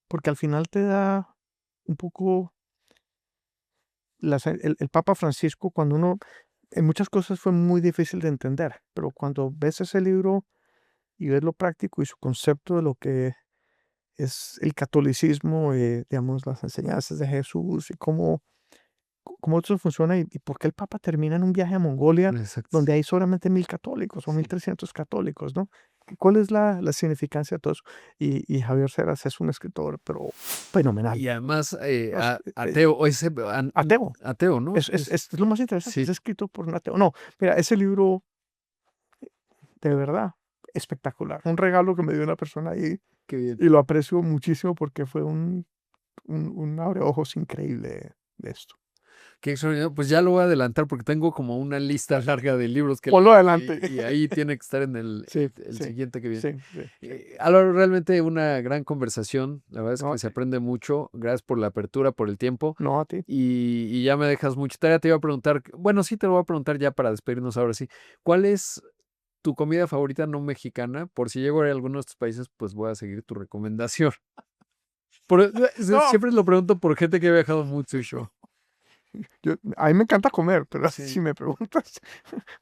porque al final te da un poco el Papa Francisco, cuando uno, en muchas cosas fue muy difícil de entender, pero cuando ves ese libro y ves lo práctico y su concepto de lo que es el catolicismo, digamos, las enseñanzas de Jesús y cómo eso funciona y por qué el Papa termina en un viaje a Mongolia Exacto. donde hay solamente 1000 católicos o Sí. 1300 católicos, ¿no? ¿Cuál es la significancia de todo eso? Y Javier Seras es un escritor, pero fenomenal. Y además, No, ateo, ateo. ateo, ¿no? Es lo más interesante, Sí. es escrito por un ateo. No, mira, ese libro, de verdad, espectacular. Un regalo que me dio una persona ahí Qué bien. y lo aprecio muchísimo porque fue un abreojos increíble de esto. Qué extraordinario. Pues ya lo voy a adelantar porque tengo como una lista larga de libros que Ponlo adelante. y ahí tiene que estar en el Sí, siguiente que viene. sí. Álvaro, realmente una gran conversación. La verdad es No, que se aprende mucho. Gracias por la apertura, por el tiempo. no a ti. Y ya me dejas mucha tarea. Te iba a preguntar, bueno, sí te lo voy a preguntar ya para despedirnos ahora sí. ¿Cuál es tu comida favorita no mexicana? Por si llego a alguno de estos países, pues voy a seguir tu recomendación. No. Siempre lo pregunto por gente que ha viajado mucho. Yo. A mí me encanta comer, pero Sí. si me preguntas,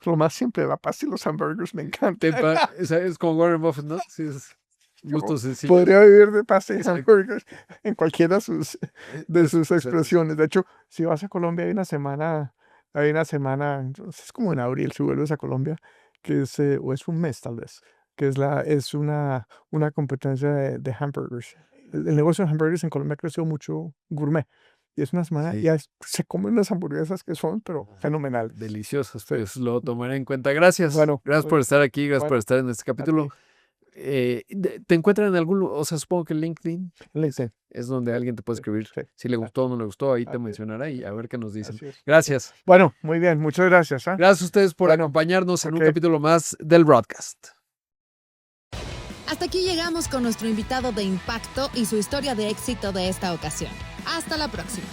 lo más simple, la pasta y los hamburgers me encantan. Es como Warren Buffett, ¿no? Sí, es gusto sencillo. Podría vivir de pasta y Exacto. hamburgers en cualquiera de sus Exacto. expresiones. De hecho, si vas a Colombia, hay una semana, es como en abril, si vuelves a Colombia, que es, o es un mes tal vez, que es una competencia de hamburgers. El negocio de hamburgers en Colombia ha crecido mucho gourmet. Y es una semana, Sí. y se comen unas hamburguesas que son, pero fenomenales. Deliciosas, Sí. pues lo tomaré en cuenta. Gracias. Bueno, Gracias por estar aquí, gracias por bueno, estar en este a capítulo. ti. ¿Te encuentran en algún lugar? O sea, supongo que LinkedIn LinkedIn. es donde alguien te puede escribir. Sí. Si le gustó o no le gustó, ahí te Así es. mencionará y a ver qué nos dicen. Así es. Gracias. Bueno, muy bien, muchas gracias. Gracias a ustedes por Bueno, acompañarnos en un ok. capítulo más del broadcast. Hasta aquí llegamos con nuestro invitado de impacto y su historia de éxito de esta ocasión. Hasta la próxima.